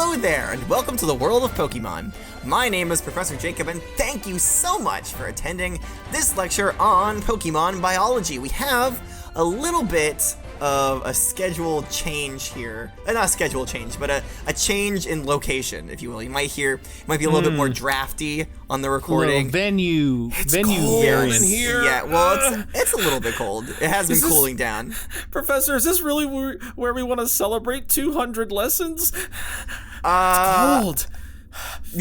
Hello there, and welcome to the world of Pokemon. My name is Professor Jacob, and thank you so much for attending this lecture on Pokemon biology. We have a little bit of a schedule change here. Not a schedule change, but a change in location, if you will. You might hear, it might be a little bit more drafty on the recording. Venue cold variance. in here. Yeah, well, it's a little bit cold. It has been cooling down. Professor, is this really where we want to celebrate 200 lessons? It's cold.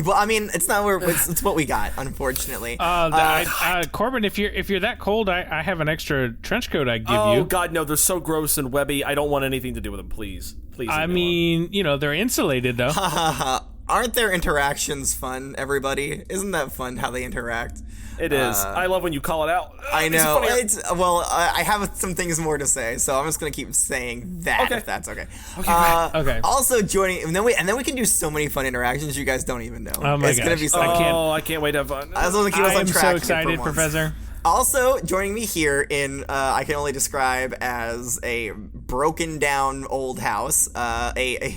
Well, I mean, it's not where it's what we got, unfortunately. Corbin, if you're that cold, I have an extra trench coat I give you. Oh God, no! They're so gross and webby. I don't want anything to do with them. Please. I mean, they're insulated though. Aren't their interactions fun, everybody? Isn't that fun how they interact? It is. I love when you call it out. I know. I have some things more to say, so I'm just gonna keep saying that if that's okay. Okay. Also joining, and then we can do so many fun interactions you guys don't even know. Oh my It's gonna be so. I can't wait to have fun. I was gonna keep us on track. I'm so excited, Professor. Also joining me here in I can only describe as a broken down old house, a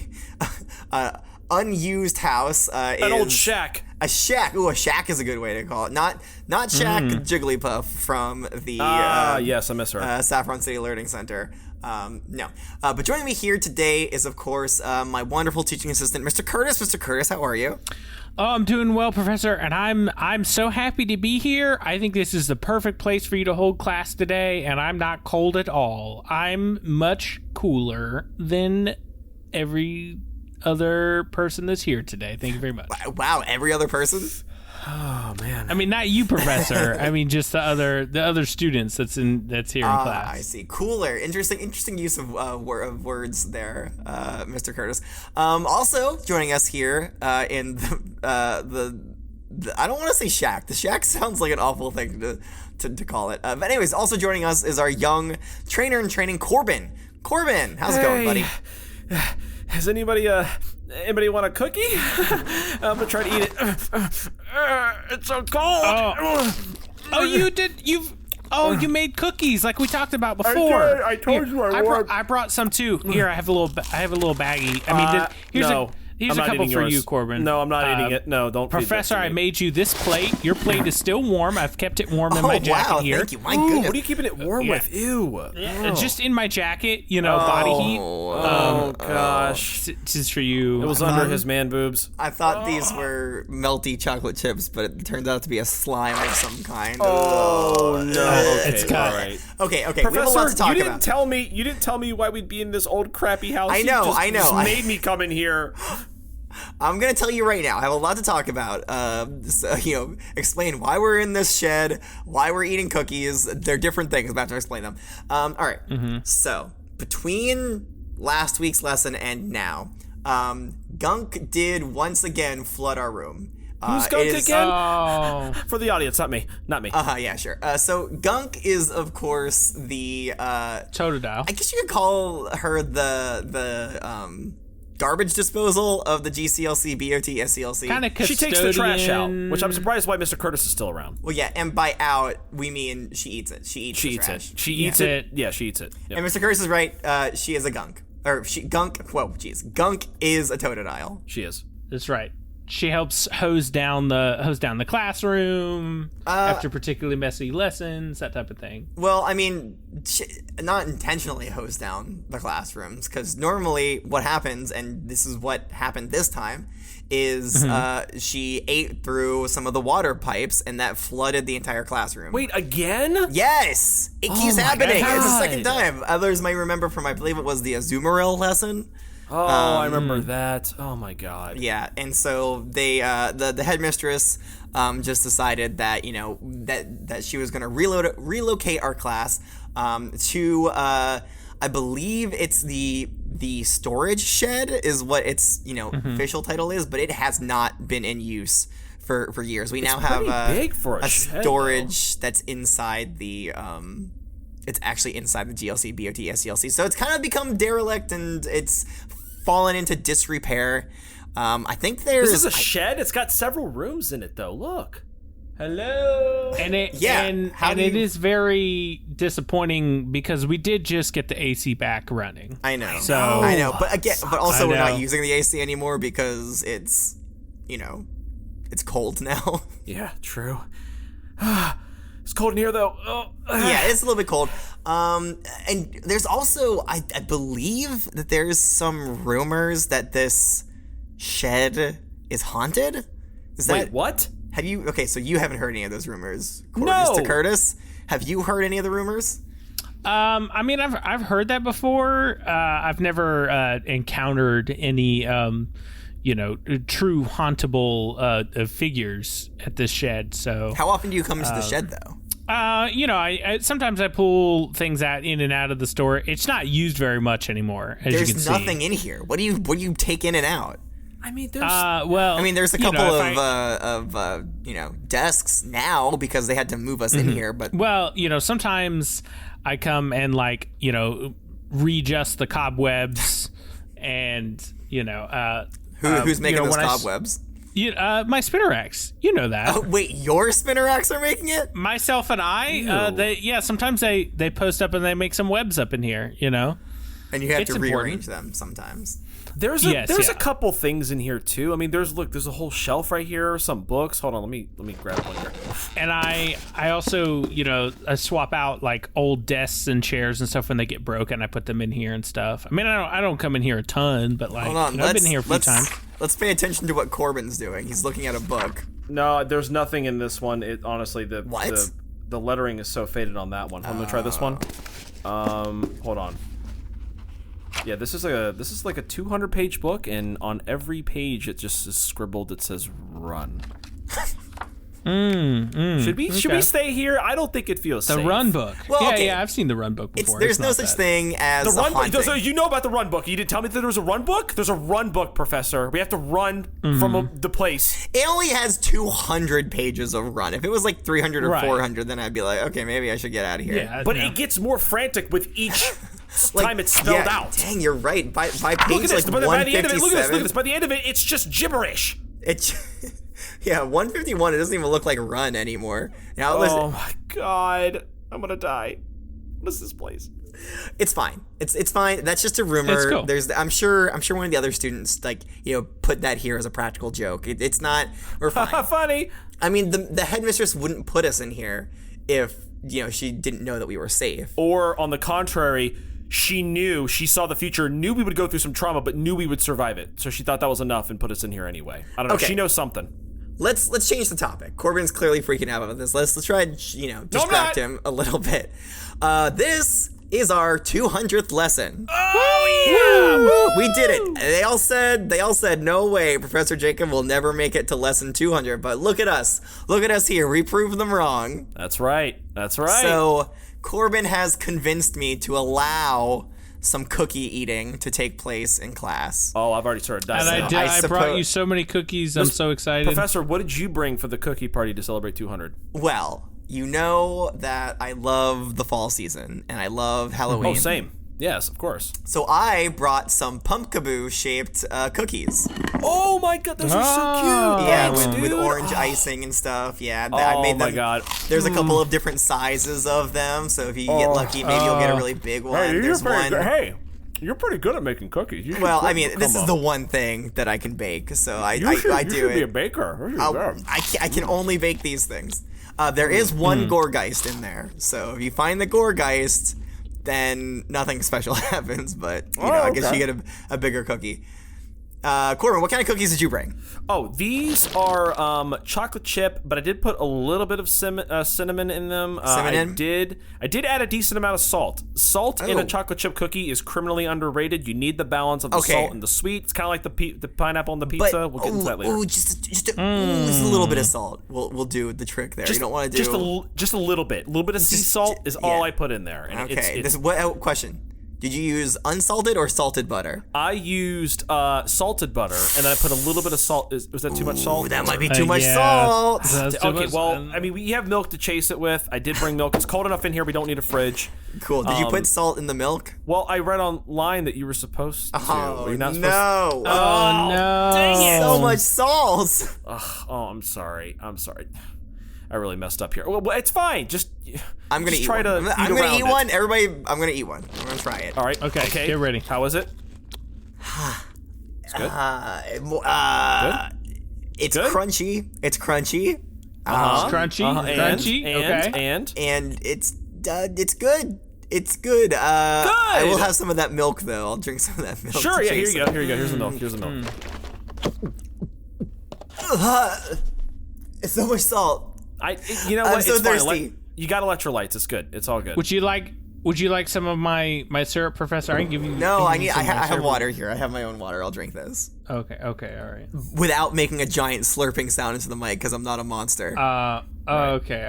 unused house. An old shack. A shack. Ooh, a shack is a good way to call it. Not Shack Jigglypuff from the yes, I miss her. Saffron City Learning Center. No. But joining me here today is, of course, my wonderful teaching assistant, Mr. Curtis. Mr. Curtis, how are you? Oh, I'm doing well, Professor, and I'm so happy to be here. I think this is the perfect place for you to hold class today, and I'm not cold at all. I'm much cooler than every other person that's here today. Thank you very much. Wow, every other person? Oh man. I mean, not you, Professor. I mean, just the other students that's here in class. I see. Cooler. Interesting use of words there, Mr. Curtis. Also joining us here in the I don't want to say shack. The shack sounds like an awful thing to call it. But anyways, also joining us is our young trainer in training, Corbin. Corbin, how's it going, buddy? Has anybody want a cookie? I'm gonna try to eat it. It's so cold. You made cookies like we talked about before. I told you I would. I brought some too. Here, I have a little baggie. I mean, here's a couple for you, Corbin. No, I'm not eating it. No, don't. Professor, I made you this plate. Your plate is still warm. I've kept it warm in my jacket here. Thank you. My goodness. What are you keeping it warm with? Ew. Just in my jacket, body heat. Oh gosh. This is for you. It was under his man boobs. I thought these were melty chocolate chips, but it turns out to be a slime of some kind. Oh no. Okay, it's got all right. Okay. Professor, we have a lot to talk you about. didn't tell me why we'd be in this old crappy house. I know. You just made me come in here. I'm going to tell you right now, I have a lot to talk about. Explain why we're in this shed, why we're eating cookies. They're different things. I'm about to explain them. All right. So, between last week's lesson and now, Gunk did once again flood our room. Who's Gunk again? Oh. For the audience, not me. Yeah, sure. So Gunk is, of course, the Totodile. I guess you could call her the garbage disposal of the GCLC, BOT, SCLC. Kind of custodian. She takes the trash out, which I'm surprised why Mr. Curtis is still around. Well, yeah, and by out, we mean she eats it. She eats the trash. She eats it. Yeah, she eats it. Yep. And Mr. Curtis is right. She is a Gunk. Gunk is a Totodile. She is. That's right. She helps hose down the classroom after particularly messy lessons, that type of thing. Well, I mean, not intentionally hose down the classrooms, because normally what happens, and this is what happened this time, is she ate through some of the water pipes, and that flooded the entire classroom. Wait, again? Yes! It keeps happening. God. It's the second time. Others may remember from, I believe it was the Azumarill lesson. Oh, I remember that. Oh my God. Yeah, and so they, the headmistress, just decided that that she was going to relocate our class, to, I believe it's the storage shed is what its official title is, but it has not been in use for years. We now have big for a shed, storage that's inside the. It's actually inside the GLC, BOT, SCLC, so it's kind of become derelict and it's fallen into disrepair. I think there's... This is a shed? It's got several rooms in it, though. Look. Hello. And it Yeah, and how do it you- is very disappointing because we did just get the AC back running. I know. So I know, but again, but also I we're not know. using the AC anymore because it's, it's cold now. Yeah, true. It's cold in here though. Oh. Yeah, it's a little bit cold. And there's also, I believe that there's some rumors that this shed is haunted. Is that Wait, what? Have you? Okay, so you haven't heard any of those rumors, No. Mr. Curtis. Have you heard any of the rumors? I mean, I've heard that before. I've never encountered any, true hauntable figures at this shed. So, How often do you come into the shed, though? I sometimes I pull things in and out of the store. It's not used very much anymore, as you can There's see. nothing in here. What do you take in and out? I mean, there's. Well, I mean, there's a couple of desks now because they had to move us in here. But well, sometimes I come and readjust the cobwebs, and who's making those when cobwebs? My spinnerax, you know that. Oh, wait, your spinneracks are making it? Myself and I, sometimes they post up and they make some webs up in here, And you have It's to important. rearrange them sometimes. There's Yes, a couple things in here too. I mean, there's a whole shelf right here, some books. Hold on, let me grab one here. And I also, I swap out like old desks and chairs and stuff when they get broken. I put them in here and stuff. I mean, I don't come in here a ton, but like Hold on, I've been here a few times. Let's pay attention to what Corbin's doing. He's looking at a book. No, there's nothing in this one. It honestly What? the lettering is so faded on that one. I'm gonna try this one. Hold on. Yeah, this is like a 200-page book, and on every page it just is scribbled. It says "run." Should we stay here? I don't think it feels The safe. run book. Well, yeah, okay. yeah, I've seen the run book before. There's It's no not such bad. thing as The a run book. haunting. So you know about the run book. You didn't tell me that there was a run book. There's a run book, Professor. We have to run from the place. It only has 200 pages of run. If it was like 300 or Right. 400, then I'd be like, okay, maybe I should get out of here. Yeah, But no. it gets more frantic with each Like, time it's spelled yeah, out. Dang, you're right. By Look page at this. like By the end of it, look at this. 157, Look at this. By the end of it, it's just gibberish. It, yeah, 151. It doesn't even look like run anymore. Now listen, Oh my god, I'm gonna die. What is this place? it's fine. It's fine. That's just a rumor. It's cool. I'm sure one of the other students put that here as a practical joke. It's not. We're fine. Funny. I mean, the headmistress wouldn't put us in here if she didn't know that we were safe. Or on the contrary, she saw the future, knew we would go through some trauma, but knew we would survive it. So she thought that was enough and put us in here anyway. I don't know. Okay. She knows something. Let's change the topic. Corbin's clearly freaking out about this. Let's try and distract him a little bit. This is our 200th lesson. Oh yeah! We did it. They all said no way Professor Jacob will never make it to lesson 200, but look at us. Look at us here. We proved them wrong. That's right. That's right. So Corbin has convinced me to allow some cookie eating to take place in class. Oh, I've already started dying. And now. I brought you so many cookies. I'm so excited. Professor, what did you bring for the cookie party to celebrate 200? Well, you know that I love the fall season and I love Halloween. Oh, same. Yes, of course. So I brought some pumpkaboo shaped cookies. Oh my god, those are so cute. Yeah, Thanks, with dude. orange icing and stuff. Yeah, Oh I made them. my god. There's a couple of different sizes of them, so if you get lucky, maybe you'll get a really big one. Hey, There's one. Hey, you're pretty good at making cookies. You should Well, quit I mean, this is combo. the one thing that I can bake, so I You should do be a it. baker. I can only bake these things. There is one Gorgeist in there, so if you find the Gorgeist, then nothing special happens. But I guess okay. you get a bigger cookie. Corbin, what kind of cookies did you bring? Oh, these are chocolate chip, but I did put a little bit of cinnamon in them. Cinnamon? I did add a decent amount of salt. Salt in Oh. a chocolate chip cookie is criminally underrated. You need the balance of the Okay. salt and the sweet. It's kind of like the pineapple on the pizza. We'll get into that later. Just a little bit of salt. We'll do the trick there. You don't want to do just a little bit. A little bit of sea salt is all yeah. I put in there. And Okay. it's, Question. Did you use unsalted or salted butter? I used salted butter, and then I put a little bit of salt. Was that too much salt? Ooh, that might be too much yeah. salt. That's too Okay, much- well, I mean, we have milk to chase it with. I did bring milk. It's cold enough in here. We don't need a fridge. Cool. Did you put salt in the milk? Well, I read online that you were supposed to. Oh, Were you not no. Oh no! dang it. So much salt. Oh, I'm sorry. I really messed up here. Well, it's fine. I'm gonna just eat try one. to I'm eat gonna around eat it. one. Everybody, I'm gonna eat one. I'm gonna try it. All right. Okay, get ready. How is it? It's good. It's Good? crunchy. It's crunchy. Crunchy, crunchy. And And it's good. It's good. I will have some of that milk though. I'll drink some of that milk. sure, to yeah. Here chase you it. go. Here you go. Here's the milk. Here's the milk. It's so much salt. You know I'm what? so It's fine. thirsty. You got electrolytes. It's good. It's all good. Would you like some of my syrup, Professor? I can give you. No, I some of my have syrup. water here. I have my own water. I'll drink this Okay, all right. without making a giant slurping sound into the mic because I'm not a monster. Okay, all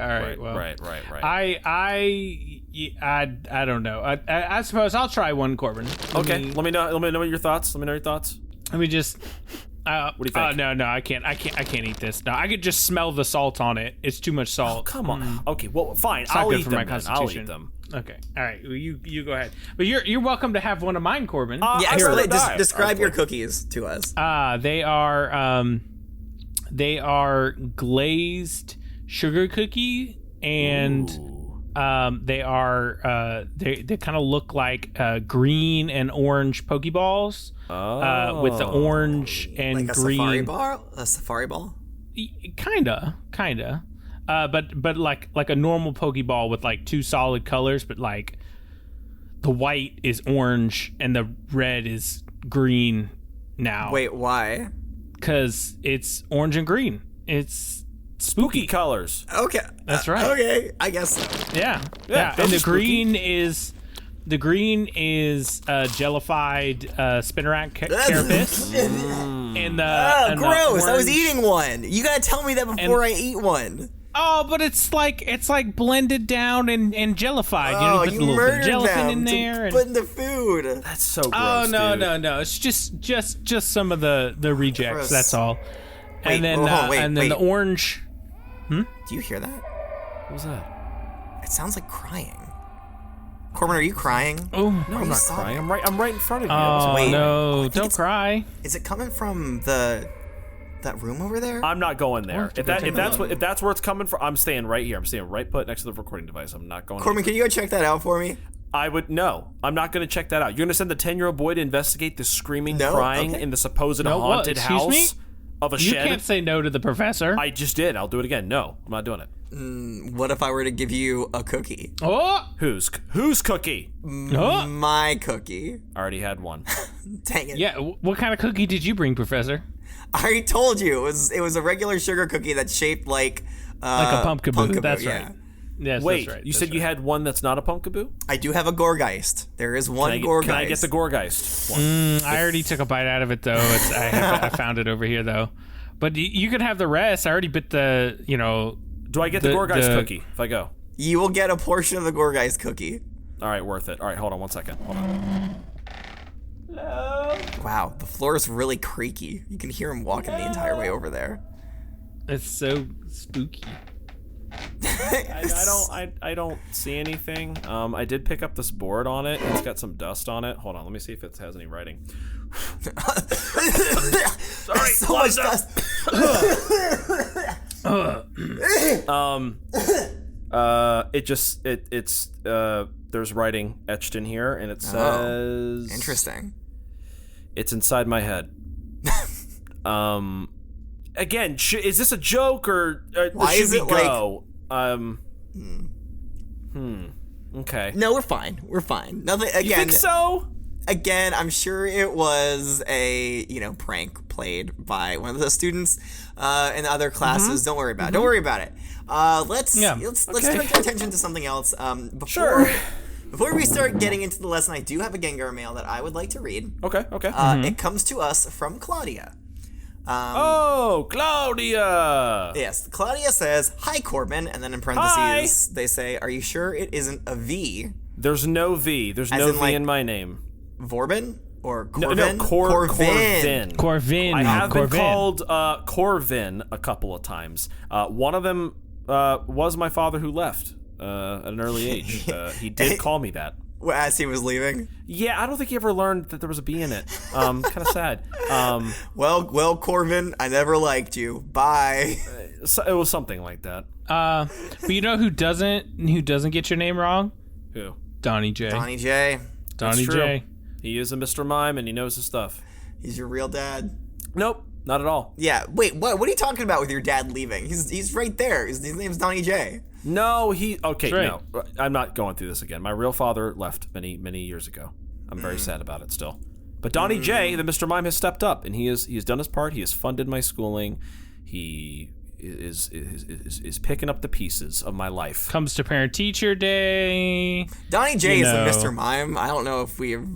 right. Right, Well, right. I don't know. I suppose I'll try one, Corbin. Okay. Let me know your thoughts. Let me know your thoughts. Let me just. What do you think? No, I can't eat this. No, I could just smell the salt on it. It's too much salt. Come on. Okay. Well, fine. not I'll good eat for them. my Then. I'll constitution. eat them. Okay, all right. Well, you go ahead. But you're welcome to have one of mine, Corbin. yeah, I'd here, rather die. describe your Okay. cookies to us. They are glazed sugar cookie, and they kind of look like green and orange Pokeballs. With the orange and Like a green. safari bar? A safari ball? Kinda. But like a normal Pokeball with like two solid colors, but like the white is orange and the red is green now. Wait, why? Because it's orange and green. It's Spooky colors. Okay. That's right. Okay, I guess so. yeah. Yeah, And those the are spooky. green is jellified Spinarak carapace. And the Oh, and the gross! I was orange- eating one. You gotta tell me that before I eat one. Oh, but it's like blended down and jellified. Oh, put a you little bit of murdered gelatin them in to there. put in the food. That's so gross. Oh no, dude. no! It's just some of the rejects. Gross. That's all. Wait, And then hold on, wait, and then the wait. orange. Do you hear that? What was that? It sounds like crying. Corbin, are you crying? Oh No, I'm not crying. I'm right in front of you. Oh Wait. no! think Don't it's- cry. Is it coming from that room over there? I'm not going there. have to go take a look. If that's where it's coming from, I'm staying right here. I'm staying right put next to the recording device. I'm not going. Corbin, can you go check that out for me? I would no. I'm not going to check that out. You're going to send the 10-year-old boy to investigate the screaming, No? crying Okay. in the supposed No, what? haunted Excuse house me? of a You shed. can't say no to the professor. I just did. I'll do it again. No, I'm not doing it. What if I were to give you a cookie? Oh! Whose cookie? Oh! My cookie. I already had one. Dang it. Yeah. What kind of cookie did you bring, Professor? I already told you. It was a regular sugar cookie that's shaped like Like a pumpkaboo. That's yeah. right. Yes, Wait, that's right. you that's said right. you had one that's not a pumpkaboo? I do have a Gorgeist. There is one Gorgeist. Can I get the Gorgeist one? I already took a bite out of it though. I found it over here though. But you could have the rest. I already bit the. Do I get the Gorgeist cookie if I go? You will get a portion of the Gorgeist cookie. All right, worth it. All right, hold on 1 second. Hold on. Wow, the floor is really creaky. You can hear him walking the entire way over there. It's so spooky. I don't see anything. I did pick up this board on it. It's got some dust on it. Hold on, let me see if it has any writing. Sorry, so much dust. There's writing etched in here, and it says Interesting. it's inside my head. Again, is this a joke or Why should is we it go? Okay. No, we're fine. We're fine. Nothing. You Again, think so? again, I'm sure it was a prank played by one of the students in other classes. Don't worry about it. Don't worry about it. Let's turn our attention to something else. Before we start getting into the lesson, I do have a Gengar mail that I would like to read. Okay. It comes to us from Claudia. Oh, Claudia! Yes, Claudia says, "Hi, Corbin," and then in parentheses they say, "Are you sure it isn't a V? There's no V. There's As no in, V like, in my name. Vorbin or No, Corvin? Corvin. Corvin. I have been Corvin. called Corvin a couple of times. One of them was my father who left at an early age. He did call me that. As he was leaving. Yeah, I don't think he ever learned that there was a B in it. Kind of sad. Well, Corbin, I never liked you. Bye. So it was something like that. But you know who doesn't get your name wrong? Who? Donnie J. Donnie J. Donnie J. He is a Mr. Mime, and he knows his stuff. He's your real dad. Nope, not at all. Yeah. Wait. What are you talking about with your dad leaving? He's right there. His name's Donnie J. No, okay, right. no. I'm not going through this again. My real father left many, many years ago. I'm very sad about it still. But Donnie J, the Mr. Mime, has stepped up, and he has done his part. He has funded my schooling. He is picking up the pieces of my life. Comes to parent teacher day. Donnie J is the Mr. Mime. I don't know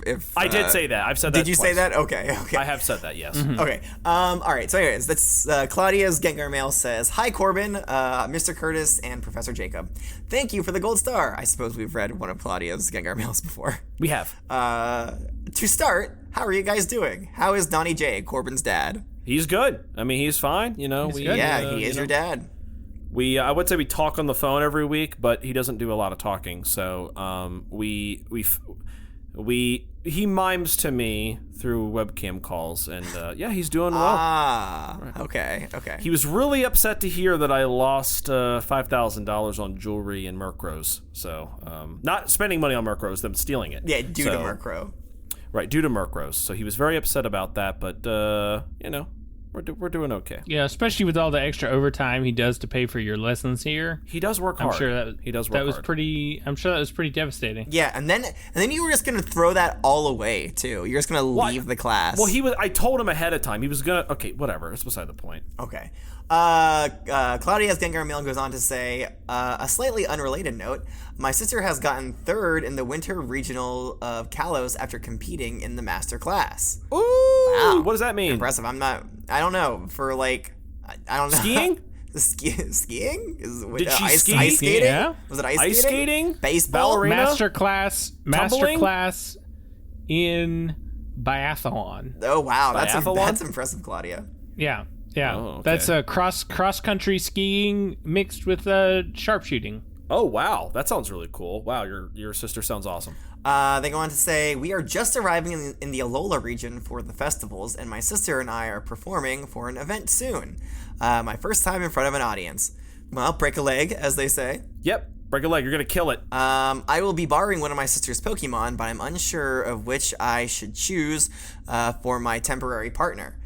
if I did say that. I've said that. Did you twice. say that? Okay. I have said that. Yes. Mm-hmm. Okay. All right. So, anyways, that's Claudia's Gengar mail says, "Hi, Corbin, Mr. Curtis, and Professor Jacob. Thank you for the gold star." I suppose we've read one of Claudia's Gengar mails before. We have. To start, how are you guys doing? How is Donnie J, Corbin's dad? He's good. I mean, he's fine. You know, He's good. Yeah, he is your dad. I would say we talk on the phone every week, but he doesn't do a lot of talking. So he mimes to me through webcam calls, and yeah, he's doing well. Right. Okay. He was really upset to hear that I lost $5,000 on jewelry and Murkrows. So not spending money on Murkrows, them stealing it. Yeah, due to Murkrow. Right, due to Murkrows. So he was very upset about that, but you know, we're doing okay. Yeah, especially with all the extra overtime he does to pay for your lessons here. He does work hard. I'm sure he does work hard. I'm sure that was pretty devastating. Yeah, and then you were just gonna throw that all away too. You're just gonna leave the class. Well, I told him ahead of time. He was gonna. Okay, whatever. It's beside the point. Okay. Claudia's Gengar mail goes on to say, a slightly unrelated note, my sister has gotten third in the winter regional of Kalos after competing in the master class. Ooh! Wow. What does that mean? Impressive. I don't know. For like, I don't know. Skiing? Skiing? Did she ice, ski? Ice skating? Yeah. Was it ice skating? Ice skating? Baseball? Ballerina? Master class Tumbling? in biathlon. Oh, wow. Biathlon? That's impressive, Claudia. Yeah. Oh, okay. That's a cross country skiing mixed with sharpshooting. Oh, wow. That sounds really cool. Wow, your sister sounds awesome. They go on to say, we are just arriving in the Alola region for the festivals, and my sister and I are performing for an event soon. My first time in front of an audience. Well, break a leg, as they say. Yep. Break a leg. You're going to kill it. I will be borrowing one of my sister's Pokemon, but I'm unsure of which I should choose for my temporary partner.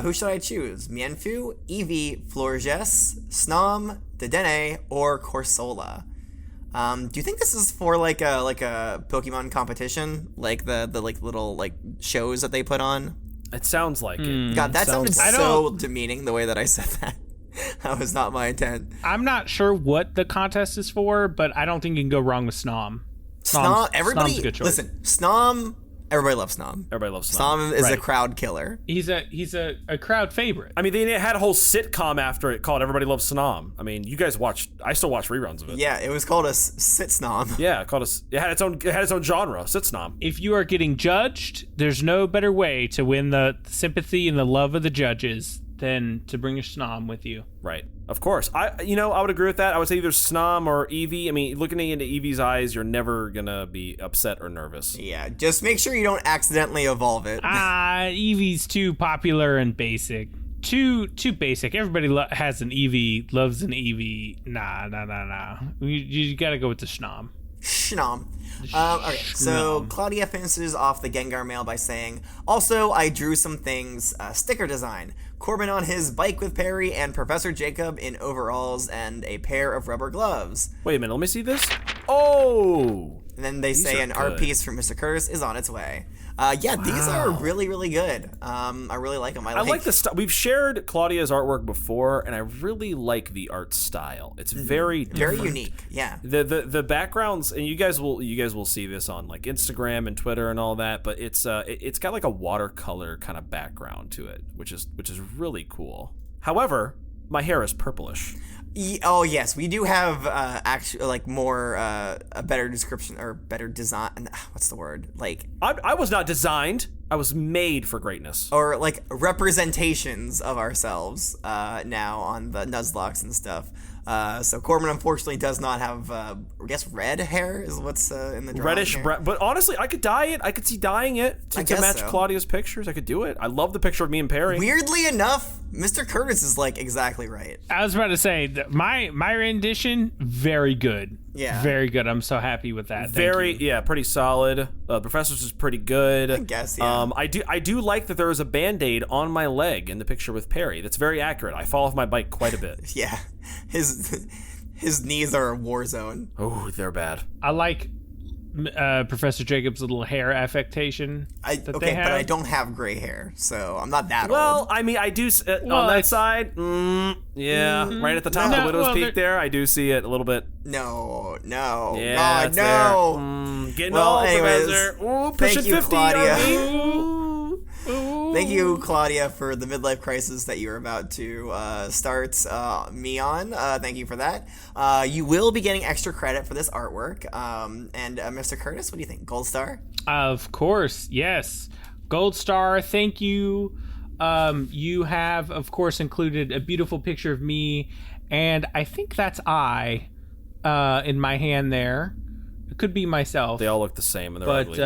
Who should I choose? Mienfoo, Eevee, Florges, Snom, Dedenne, or Corsola? Do you think this is for like a Pokemon competition, like the little like shows that they put on? It sounds like it. God, that sounded like so demeaning the way that I said that. That was not my intent. I'm not sure what the contest is for, but I don't think you can go wrong with Snom. Snom, everybody, Snom's a good choice. listen, Snom. Everybody loves Snom. Everybody loves Snom. Snom is a Right. crowd killer. He's a crowd favorite. I mean, they had a whole sitcom after it called Everybody Loves Snom. I mean, you guys I still watch reruns of it. Yeah, it was called a sit Snom. Yeah, it had its own genre, Sit Snom. If you are getting judged, there's no better way to win the sympathy and the love of the judges than to bring a Snom with you. Right. Of course. I would agree with that. I would say either Snom or Eevee. I mean, looking into Eevee's eyes, you're never going to be upset or nervous. Yeah, just make sure you don't accidentally evolve it. Eevee's too popular and basic. Too basic. Everybody has an Eevee, loves an Eevee. Nah. You got to go with the Snom. Schnom. Okay, so Claudia finishes off the Gengar mail by saying, also, I drew some things, sticker design. Corbin on his bike with Perry, and Professor Jacob in overalls and a pair of rubber gloves. Wait a minute, let me see this. Oh! And then they say are an art good. piece from Mr. Curtis is on its way. These are really, really good. I really like them. I like the style. We've shared Claudia's artwork before, and I really like the art style. It's very very different. unique. Yeah. The backgrounds, and you guys will see this on like Instagram and Twitter and all that. But it's got like a watercolor kind of background to it, which is really cool. However, my hair is purplish. Oh yes, we do have actually like more a better description or better design. What's the word? Like I was not designed. I was made for greatness. or like representations of ourselves now on the Nuzlocke and stuff. So Corbin unfortunately does not have, I guess, red hair is what's in the drawing Reddish here. brown. But honestly, I could dye it. I could see dyeing it to guess match so. Claudia's pictures. I could do it. I love the picture of me and Perry. Weirdly enough, Mr. Curtis is like exactly right. I was about to say my rendition, very good. Yeah. Very good. I'm so happy with that. Thank you. Yeah, pretty solid. The professor's is pretty good. I guess, yeah. I do like that there is a Band-Aid on my leg in the picture with Perry. That's very accurate. I fall off my bike quite a bit. Yeah, his knees are a war zone. Oh, they're bad. I like Professor Jacob's little hair affectation. But I don't have gray hair, so I'm not that Well, old. I mean, I do on that side. Right at the top of the Widow's Peak there, I do see it a little bit. No. Yeah, God, it's no. there. Getting Well, old, anyways, Professor. Ooh, thank pushing you, 50 Claudia. on me. Thank you, Claudia, for the midlife crisis that you're about to start me on. Thank you for that. You will be getting extra credit for this artwork. And Mr. Curtis, what do you think? Gold star? Of course, yes. Gold star, thank you. You have, of course, included a beautiful picture of me, and I think that's in my hand there. It could be myself. They all look the same, and they're ugly.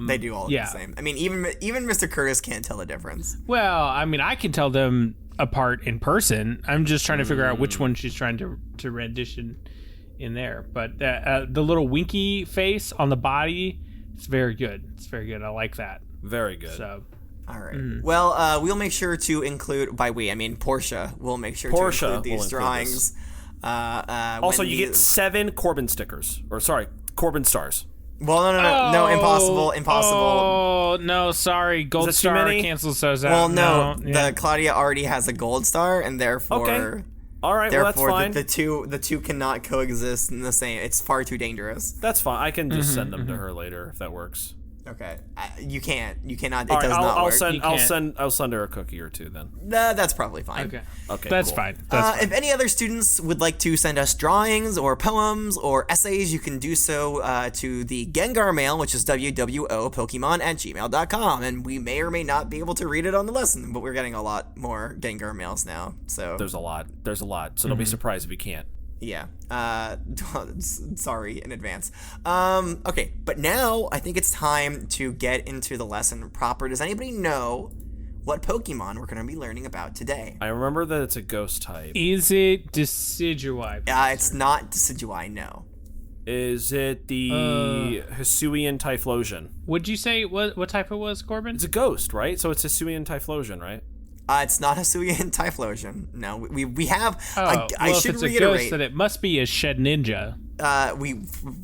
They do all look the same. I mean, even Mr. Curtis can't tell the difference. Well, I mean, I can tell them apart in person. I'm just trying to figure out which one she's trying to rendition in there. But the little winky face on the body, it's very good. It's very good. I like that. Very good. So, all right. Well, we'll make sure to include, by we, I mean Portia, will make sure to include these drawings. Also, you get 7 Corbin stickers. Or, sorry, Corbin stars. Well, no, impossible. Oh, no, sorry. Gold star cancels those out. Well, no, the Claudia already has a gold star, and therefore... Okay. All right, well, that's fine. The two cannot coexist in the same... It's far too dangerous. That's fine. I can just send them to her later, if that works. Okay. You can't. You cannot. It All right, does not work. I'll send her a cookie or two then. That's probably fine. Okay, cool. that's fine. That's fine. If any other students would like to send us drawings or poems or essays, you can do so to the Gengar mail, which is wwopokemon@gmail.com, and we may or may not be able to read it on the lesson, but we're getting a lot more Gengar mails now. So there's a lot. So don't be surprised if we can't. Yeah. Sorry in advance. Okay, but now I think it's time to get into the lesson proper. Does anybody know what Pokemon we're going to be learning about today? I remember that it's a ghost type. Is it Decidueye? It's not Decidueye, no. Is it the Hisuian Typhlosion? Would you say what type it was, Corbin? It's a ghost, right? So it's Hisuian Typhlosion, right? It's not Hisuian Typhlosion. No, we have. I should if it's reiterate a ghost, then it must be a Shed Ninja.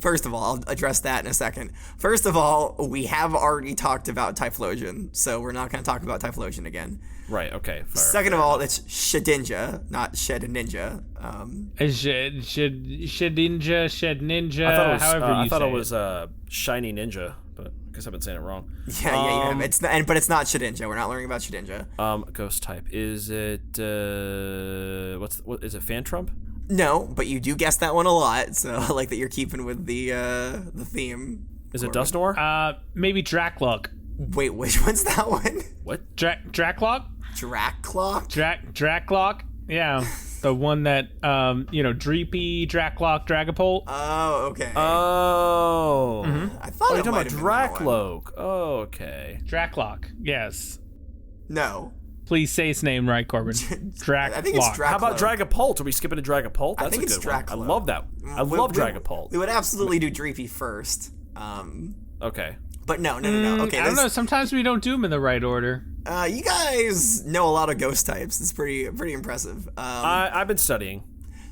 First of all, I'll address that in a second. First of all, we have already talked about Typhlosion, so we're not going to talk about Typhlosion again. Right. Okay. Fair, Second of all, it's Shedinja, not Shed Ninja. Shed Ninja. I thought it was Shiny Ninja, but I guess I've been saying it wrong. Yeah. But it's not Shedinja. We're not learning about Shedinja. Ghost type. Is it what is it? Phantrump? No, but you do guess that one a lot. So I like that you're keeping with the theme. Is it Dusknoir? Maybe Dracloak. Wait, which one's that one? What? Dracloak? Dracloak? Dracloak? Yeah. The one that, Dreepy, Dracloak, Dragapult. Oh, okay. Oh. Mm-hmm. I thought you're it talking might about have been that one. Dracloak. Oh, okay. Dracloak, yes. No. Please say his name right, Corbin. Dracloak. I think it's Dracloak. How about Dragapult? Are we skipping to Dragapult? That's I think a it's good one. Dracloak. I love that. I love Dragapult. We would absolutely do Dreepy first. Okay. But no. Okay, I don't know. Sometimes we don't do them in the right order. You guys know a lot of ghost types. It's pretty impressive. I've been studying.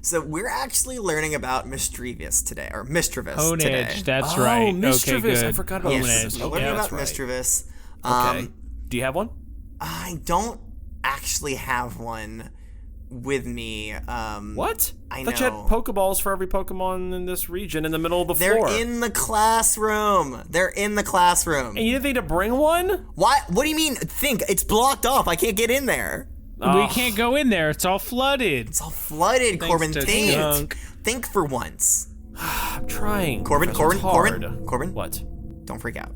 So we're actually learning about Misdreavus today, or Misdreavus Honedge, today. that's right. Misdreavus. Okay, good. I forgot about Yes, Misdreavus. we're learning about right. Misdreavus. Okay. Do you have one? I don't actually have one with me. What? I thought you had know. Pokeballs for every Pokemon in this region in the middle of the They're floor. in the classroom. And you didn't think to bring one? What? What do you mean? Think it's blocked off. I can't get in there. We can't go in there. It's all flooded. It's all flooded, Corbin. to Think. Skunk. Think for once. I'm trying. Corbin. It's hard. What? Don't freak out.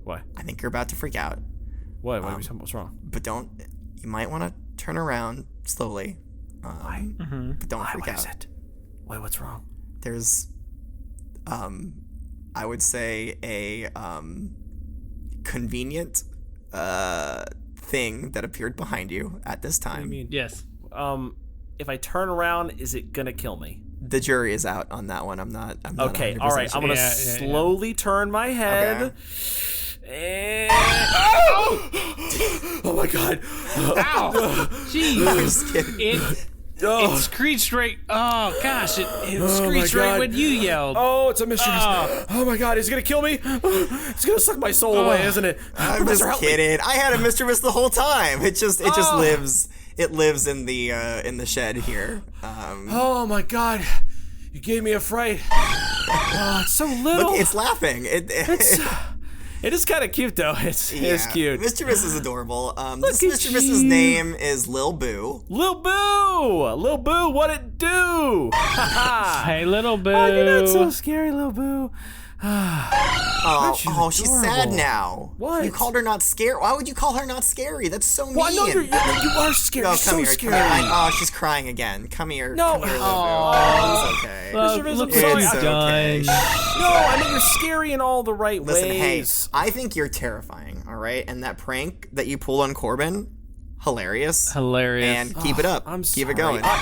Why? I think you're about to freak out. What? What's wrong? But don't. You might want to turn around slowly. But don't freak What out. is it? Wait, what's wrong? There's, I would say a convenient thing that appeared behind you at this time. Yes. If I turn around, is it gonna kill me? The jury is out on that one. I'm not Okay, 100% all right. sure. I'm gonna slowly turn my head. Okay. And... Oh my god! Ow! Jeez. I'm just kidding. It screeched right. Oh gosh! It screeched right God. when you yelled. Oh, it's a mischievous. Oh my god, he's gonna kill me. It's gonna suck my soul away, isn't it? I'm Professor, just help me. kidding. I had a mischievous the whole time. It just lives. It lives in the shed here. Oh my god, you gave me a fright. Oh, it's so little. Look, it's laughing. It is kind of cute though. It's cute. Mischievous is adorable. This at Mischievous' you. name is Lil Boo. Lil Boo, what it do? Hey, little boo. Oh, you're not so scary, Lil Boo. Oh, she's sad adorable? now. What? You called her not scary. Why would you call her not scary? That's so mean. Well, no, you are scary. No, You're come so here. scary. Come here. She's crying again. Come here. No. Come here, Lil Oh. Boo. It's okay. Look It's what you've okay. done. No, I mean you're scary in all the right Listen, ways. hey, I think you're terrifying, all right? And that prank that you pulled on Corbin, hilarious. Hilarious. And keep it up. I'm Keep it sorry. going.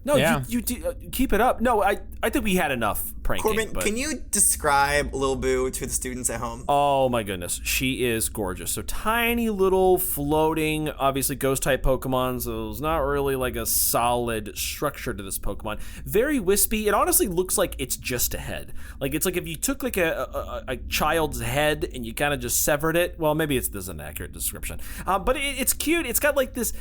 No, Yeah. you keep it up. No, I think we had enough pranking. Corbin, but... can you describe Lil Boo to the students at home? Oh my goodness, she is gorgeous. So tiny little floating, obviously ghost type Pokemon, so there's not really like a solid structure to this Pokemon. Very wispy. It honestly looks like it's just a head. Like it's like if you took like a child's head and you kind of just severed it. Well, maybe this is an accurate description. But it's cute. It's got like this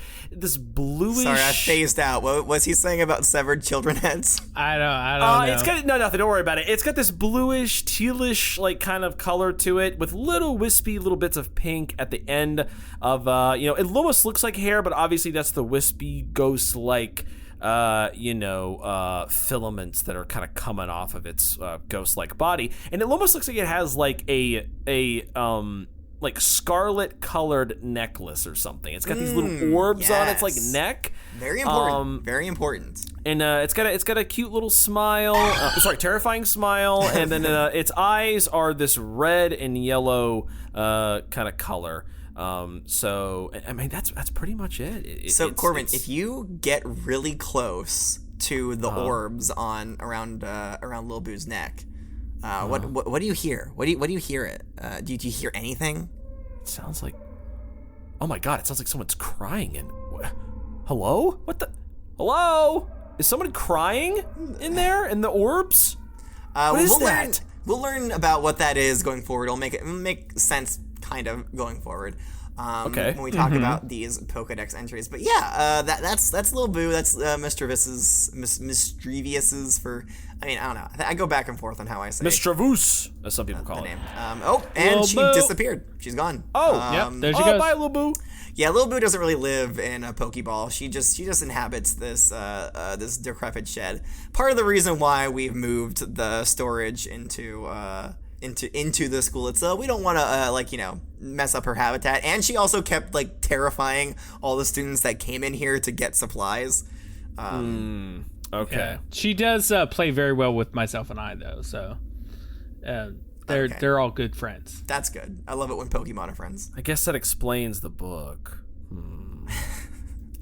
bluish. Sorry, I phased out. What was he saying about severed children heads? I don't know. It's got nothing. Don't worry about it. It's got this bluish, tealish like kind of color to it, with little wispy little bits of pink at the end of it almost looks like hair, but obviously that's the wispy ghost like filaments that are kind of coming off of its ghost like body, and it almost looks like it has like a like scarlet colored necklace or something. It's got these little orbs on its like yes. neck. Very important. Very important. And it's got a cute little smile. Terrifying smile. And then its eyes are this red and yellow kind of color. So I mean that's pretty much it. Corbin, if you get really close to the orbs around Lil Boo's neck, what do you hear? What do you hear it? Do you hear anything? It sounds like, oh my god! It sounds like someone's crying. And hello? What the? Hello? Is someone crying in there in the orbs? What is that? We'll learn about what that is going forward. It'll make sense kind of going forward. Okay. When we talk about these Pokedex entries, but yeah, that's Lil Boo. That's Misdreavus's for. I mean, I don't know. I go back and forth on how I say Misdreavus, as some people call the it. name. And Lil she Boo. disappeared. She's gone. Yep, there she goes. Bye, Lil Boo. Yeah, Lil Boo doesn't really live in a Pokeball. She just inhabits this this decrepit shed. Part of the reason why we've moved the storage into the school itself, we don't want to mess up her habitat. And she also kept like terrifying all the students that came in here to get supplies. Okay. Yeah. She does play very well with myself and I though, so they're all good friends. That's good. I love it when Pokemon are friends. I guess that explains the book.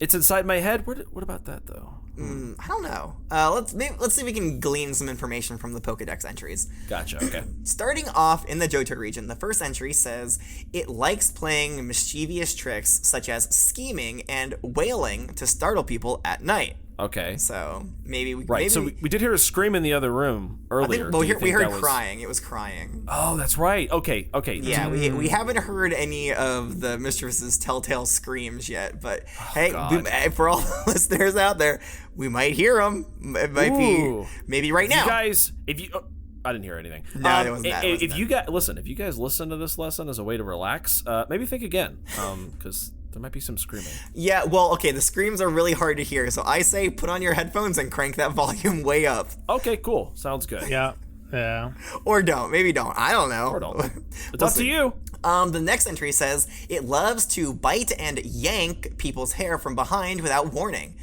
It's inside my head. What about that though? I don't know. Let's see if we can glean some information from the Pokedex entries. Gotcha. Okay. Starting off in the Johto region, the first entry says it likes playing mischievous tricks such as scheming and wailing to startle people at night. Okay. So maybe we Right. So we did hear a scream in the other room earlier. We heard crying. It was crying. Oh, that's right. Okay. Yeah, we haven't heard any of the Mistress's telltale screams yet, but hey, for all the listeners out there, we might hear them. It might be maybe right now. You guys, I didn't hear anything. No, it wasn't that. If you guys listen to this lesson as a way to relax, maybe think again, because there might be some screaming. Yeah, well, okay, the screams are really hard to hear, so I say put on your headphones and crank that volume way up. Okay, cool. Sounds good. Yeah. Yeah. Or don't. Maybe don't. I don't know. Or don't. It's up to you. The next entry says it loves to bite and yank people's hair from behind without warning,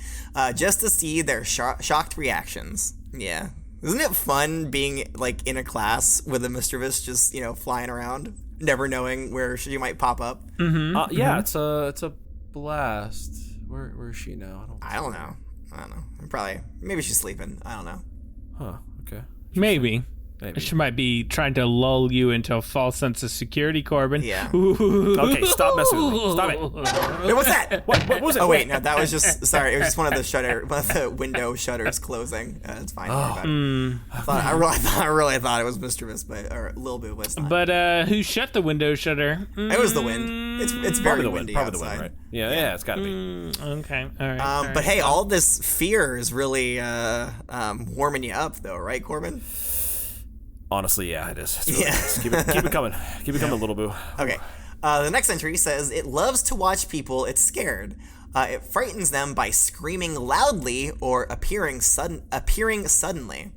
just to see their shocked reactions. Yeah. Isn't it fun being like in a class with a Misdreavus just, flying around, never knowing where she might pop up? Yeah, it's a blast. Where is she now? I don't know. Maybe she's sleeping. I don't know. Huh, okay. Maybe. She might be trying to lull you into a false sense of security, Corbin. Yeah. Okay, stop messing with me. Stop it. Hey, what's that? What was it? Oh wait, no, that was just sorry. It was just one of the window shutters closing. It's fine. I really thought it was Misdreavus, or Lil Boo, but it's not. But who shut the window shutter? It was the wind. It's very windy Probably outside. the wind, right? Yeah, it's gotta be. Okay, all right. But hey, all this fear is really warming you up, though, right, Corbin? Honestly, yeah, it is. It's really nice. Keep it coming. Keep it coming, Little Boo. Okay. The next entry says it loves to watch people it's scared. It frightens them by screaming loudly or appearing suddenly.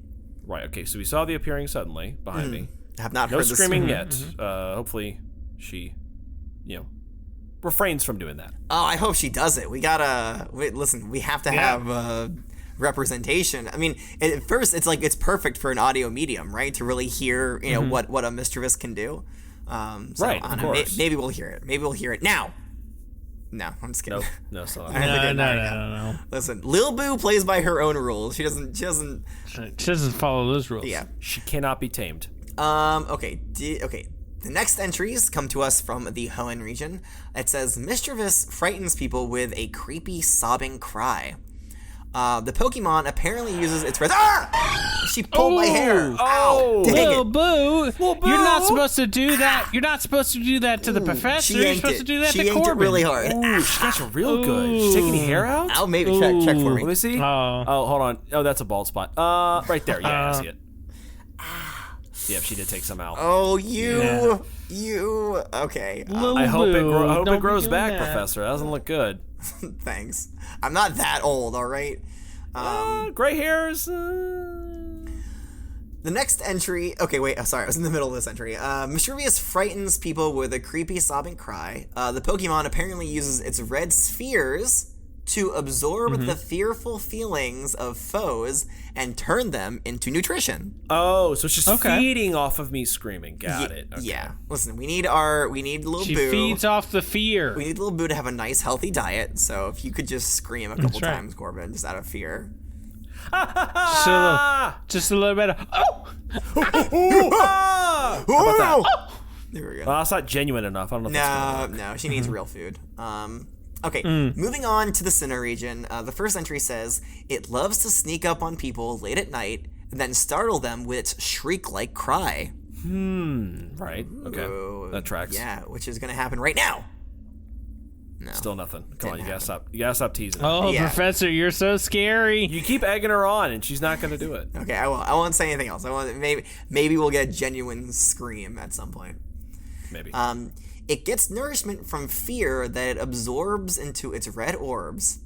Right. Okay. So we saw the appearing suddenly behind me. I have not No heard the screaming yet. Hopefully, she, refrains from doing that. Oh, I hope she does it. We have to have representation. I mean, at first it's perfect for an audio medium, right? To really hear, what a Misdreavus can do. Right, of course. Maybe we'll hear it. Maybe we'll hear it now. No, I'm just kidding. No, still not. No. Listen, Lil Boo plays by her own rules. She doesn't. She doesn't follow those rules. Yeah. She cannot be tamed. Okay. The next entries come to us from the Hoenn region. It says Misdreavus frightens people with a creepy sobbing cry. The Pokemon apparently uses its She pulled my hair. Ow! Dang Lil it. Boo, you're not supposed to do that. You're not supposed to do that to the professor. You're supposed to do that to Corbin. She yanked it really hard. Ooh, she got you real good. Did she take any hair out? I'll maybe check for me. Let me see. Oh, hold on. Oh, that's a bald spot. Right there. Yeah, I see it. Yep, she did take some out. Oh, you. Okay. I hope it Don't grows be back, doing that. Professor. That doesn't look good. Thanks. I'm not that old, all right? Gray hairs. The next entry... Okay, wait. Sorry, I was in the middle of this entry. Misdreavus frightens people with a creepy sobbing cry. The Pokemon apparently uses its red spheres to absorb the fearful feelings of foes and turn them into nutrition. Oh, so it's just feeding off of me screaming. Got it. Okay. Yeah. Listen, we need Lil she Boo. feeds off the fear. We need Lil Boo to have a nice, healthy diet. So if you could just scream a couple times, Corbin, just out of fear. Just a little bit of, How about that? There we go. Well, that's not genuine enough. I don't know if that's gonna work. No, she needs real food. Okay, moving on to the Sinnoh region. The first entry says, it loves to sneak up on people late at night and then startle them with its shriek-like cry. Right. Okay. Ooh, That tracks. Yeah, which is going to happen right now. No. Still nothing. Come on, you Didn't gotta stop. You gotta stop teasing. oh, Yeah. Professor, you're so scary. You keep egging her on, and she's not gonna do it. Okay, I won't say anything else. Maybe we'll get a genuine scream at some point. Maybe. It gets nourishment from fear that it absorbs into its red orbs.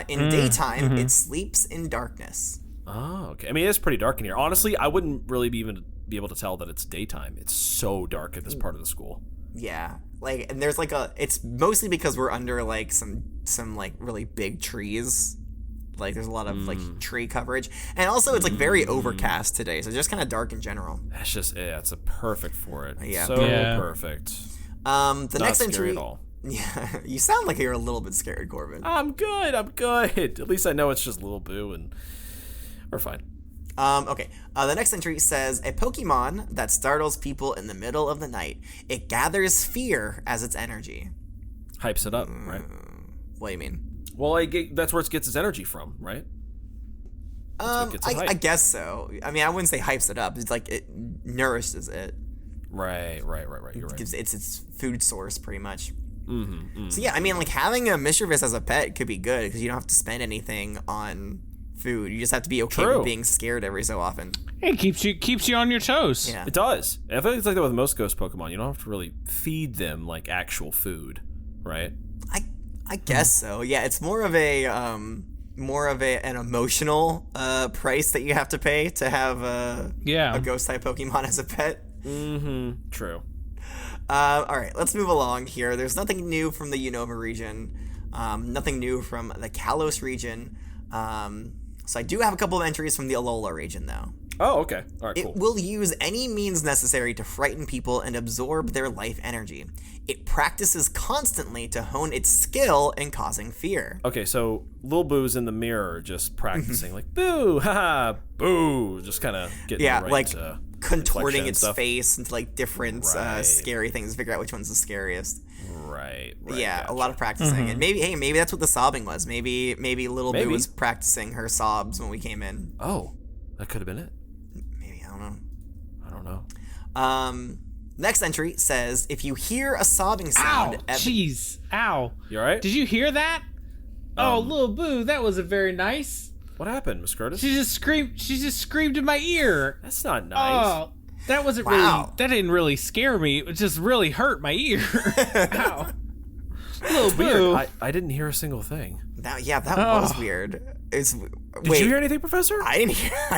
In daytime, it sleeps in darkness. Oh, okay. I mean, it's pretty dark in here. Honestly, I wouldn't really be able to tell that it's daytime. It's so dark at this part of the school. Yeah, and there's it's mostly because we're under some really big trees. There's a lot of tree coverage, and also it's very overcast today, so just kind of dark in general. That's just it's a perfect for it. Yeah. So perfect. The Not next scary entry. at all. Yeah, you sound like you're a little bit scared, Corbin. I'm good. At least I know it's just Lil Boo, and we're fine. Okay. The next entry says a Pokemon that startles people in the middle of the night. It gathers fear as its energy. Hypes it up, right? What do you mean? Well, that's where it gets its energy from, right? I guess so. I mean, I wouldn't say hypes it up. It's it nourishes it. Right. You're right. It's its food source, pretty much. So yeah, I mean, having a Misdreavus as a pet could be good because you don't have to spend anything on food. You just have to be okay with being scared every so often. It keeps you on your toes. Yeah. It does. I feel like it's like that with most ghost Pokemon. You don't have to really feed them like actual food, right? I guess so. Yeah, it's more of a more of an emotional price that you have to pay to have a ghost type Pokemon as a pet. Mm-hmm. True. All right, let's move along here. There's nothing new from the Unova region, nothing new from the Kalos region. So I do have a couple of entries from the Alola region, though. Oh, okay. All right, cool. It will use any means necessary to frighten people and absorb their life energy. It practices constantly to hone its skill in causing fear. Okay, so Lil Boo's in the mirror just practicing, like, boo, haha, boo, just kind of getting right like into contorting its stuff. face into like different scary things to figure out which one's the scariest. Right. Yeah, gotcha. a lot of practicing. And maybe that's what the sobbing was. Maybe Little Boo was practicing her sobs when we came in. Oh, that could have been it. Maybe, I don't know. I don't know. Next entry says, if you hear a sobbing sound... Ow! Jeez. Ow. You alright? Did you hear that? Oh, Lil Boo, that wasn't very nice. What happened, Miss Curtis? She just screamed in my ear. That's not nice. Oh, that wasn't Wow. that didn't really scare me. It just really hurt my ear. Ow. Lil Boo. Weird. I didn't hear a single thing. That was weird. Did you hear anything, Professor? I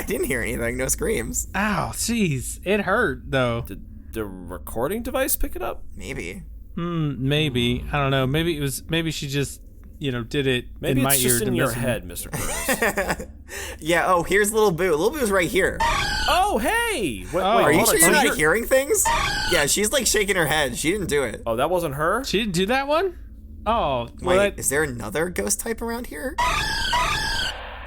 didn't hear anything. No screams. Ow, jeez. It hurt, though. Did the recording device pick it up? Maybe. Maybe. I don't know. Maybe she just, did it Maybe in my it's ear. just in to your miss me. head, Mr. Curtis. Yeah, oh, here's Little Boo. Little Boo's right here. Oh, hey! Wait, Are you hold sure on. you're So not hearing things? Yeah, she's like shaking her head. She didn't do it. Oh, that wasn't her? She didn't do that one? Oh, well, Wait, is there another ghost type around here?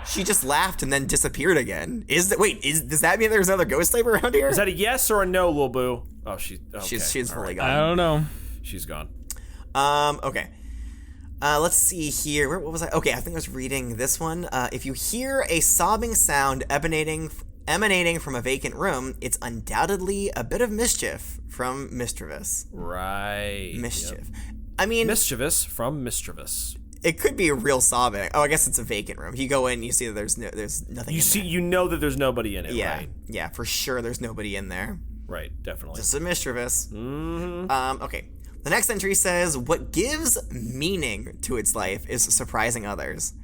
She just laughed and then disappeared again. Does that mean there's another ghost type around here? Is that a yes or a no, Lil Boo? Oh, okay. She's All fully right. gone. I don't know. She's gone. Okay. Let's see here. What was I? Okay, I think I was reading this one. If you hear a sobbing sound emanating from a vacant room, it's undoubtedly a bit of mischief from Misdreavus. Right. Mischief. Yep. I mean... Mischievous from Misdreavus. It could be a real sobbing. Oh, I guess it's a vacant room. You go in, you see that there's nothing in there. You know that there's nobody in it, Yeah. right? Yeah, for sure there's nobody in there. Right, definitely. Just a Misdreavus. Mm-hmm. Okay. The next entry says, what gives meaning to its life is surprising others.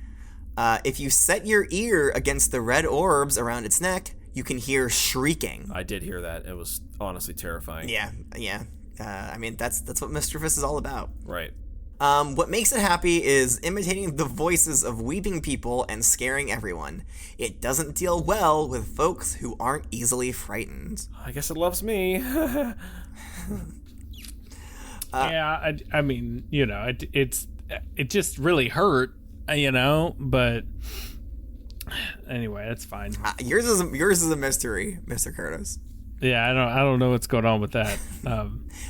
If you set your ear against the red orbs around its neck, you can hear shrieking. I did hear that. It was honestly terrifying. Yeah. I mean, that's what Misdreavus is all about. Right. What makes it happy is imitating the voices of weeping people and scaring everyone. It doesn't deal well with folks who aren't easily frightened. I guess it loves me. Yeah, I mean, it just really hurt, but anyway, that's fine. Yours is a mystery, Mr. Curtis. Yeah, I don't know what's going on with that.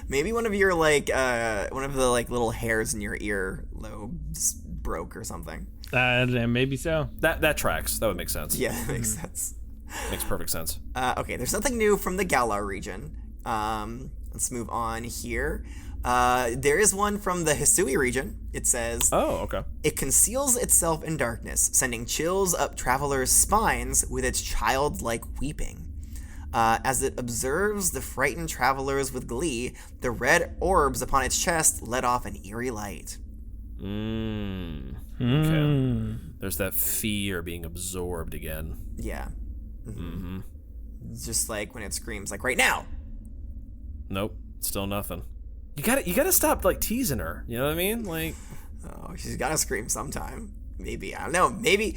Maybe one of your one of the little hairs in your ear lobes broke or something. Maybe so. That tracks. That would make sense. Yeah, that makes sense. Makes perfect sense. Okay, there's nothing new from the Galar region. Let's move on here. There is one from the Hisui region. It says, Oh, okay. it conceals itself in darkness, sending chills up travelers' spines with its childlike weeping. As it observes the frightened travelers with glee, the red orbs upon its chest let off an eerie light. Okay. There's that fear being absorbed again. Yeah. Just like when it screams, like right now. Nope. Still nothing. You gotta stop teasing her. You know what I mean? Oh, she's gotta scream sometime. Maybe, I don't know. Maybe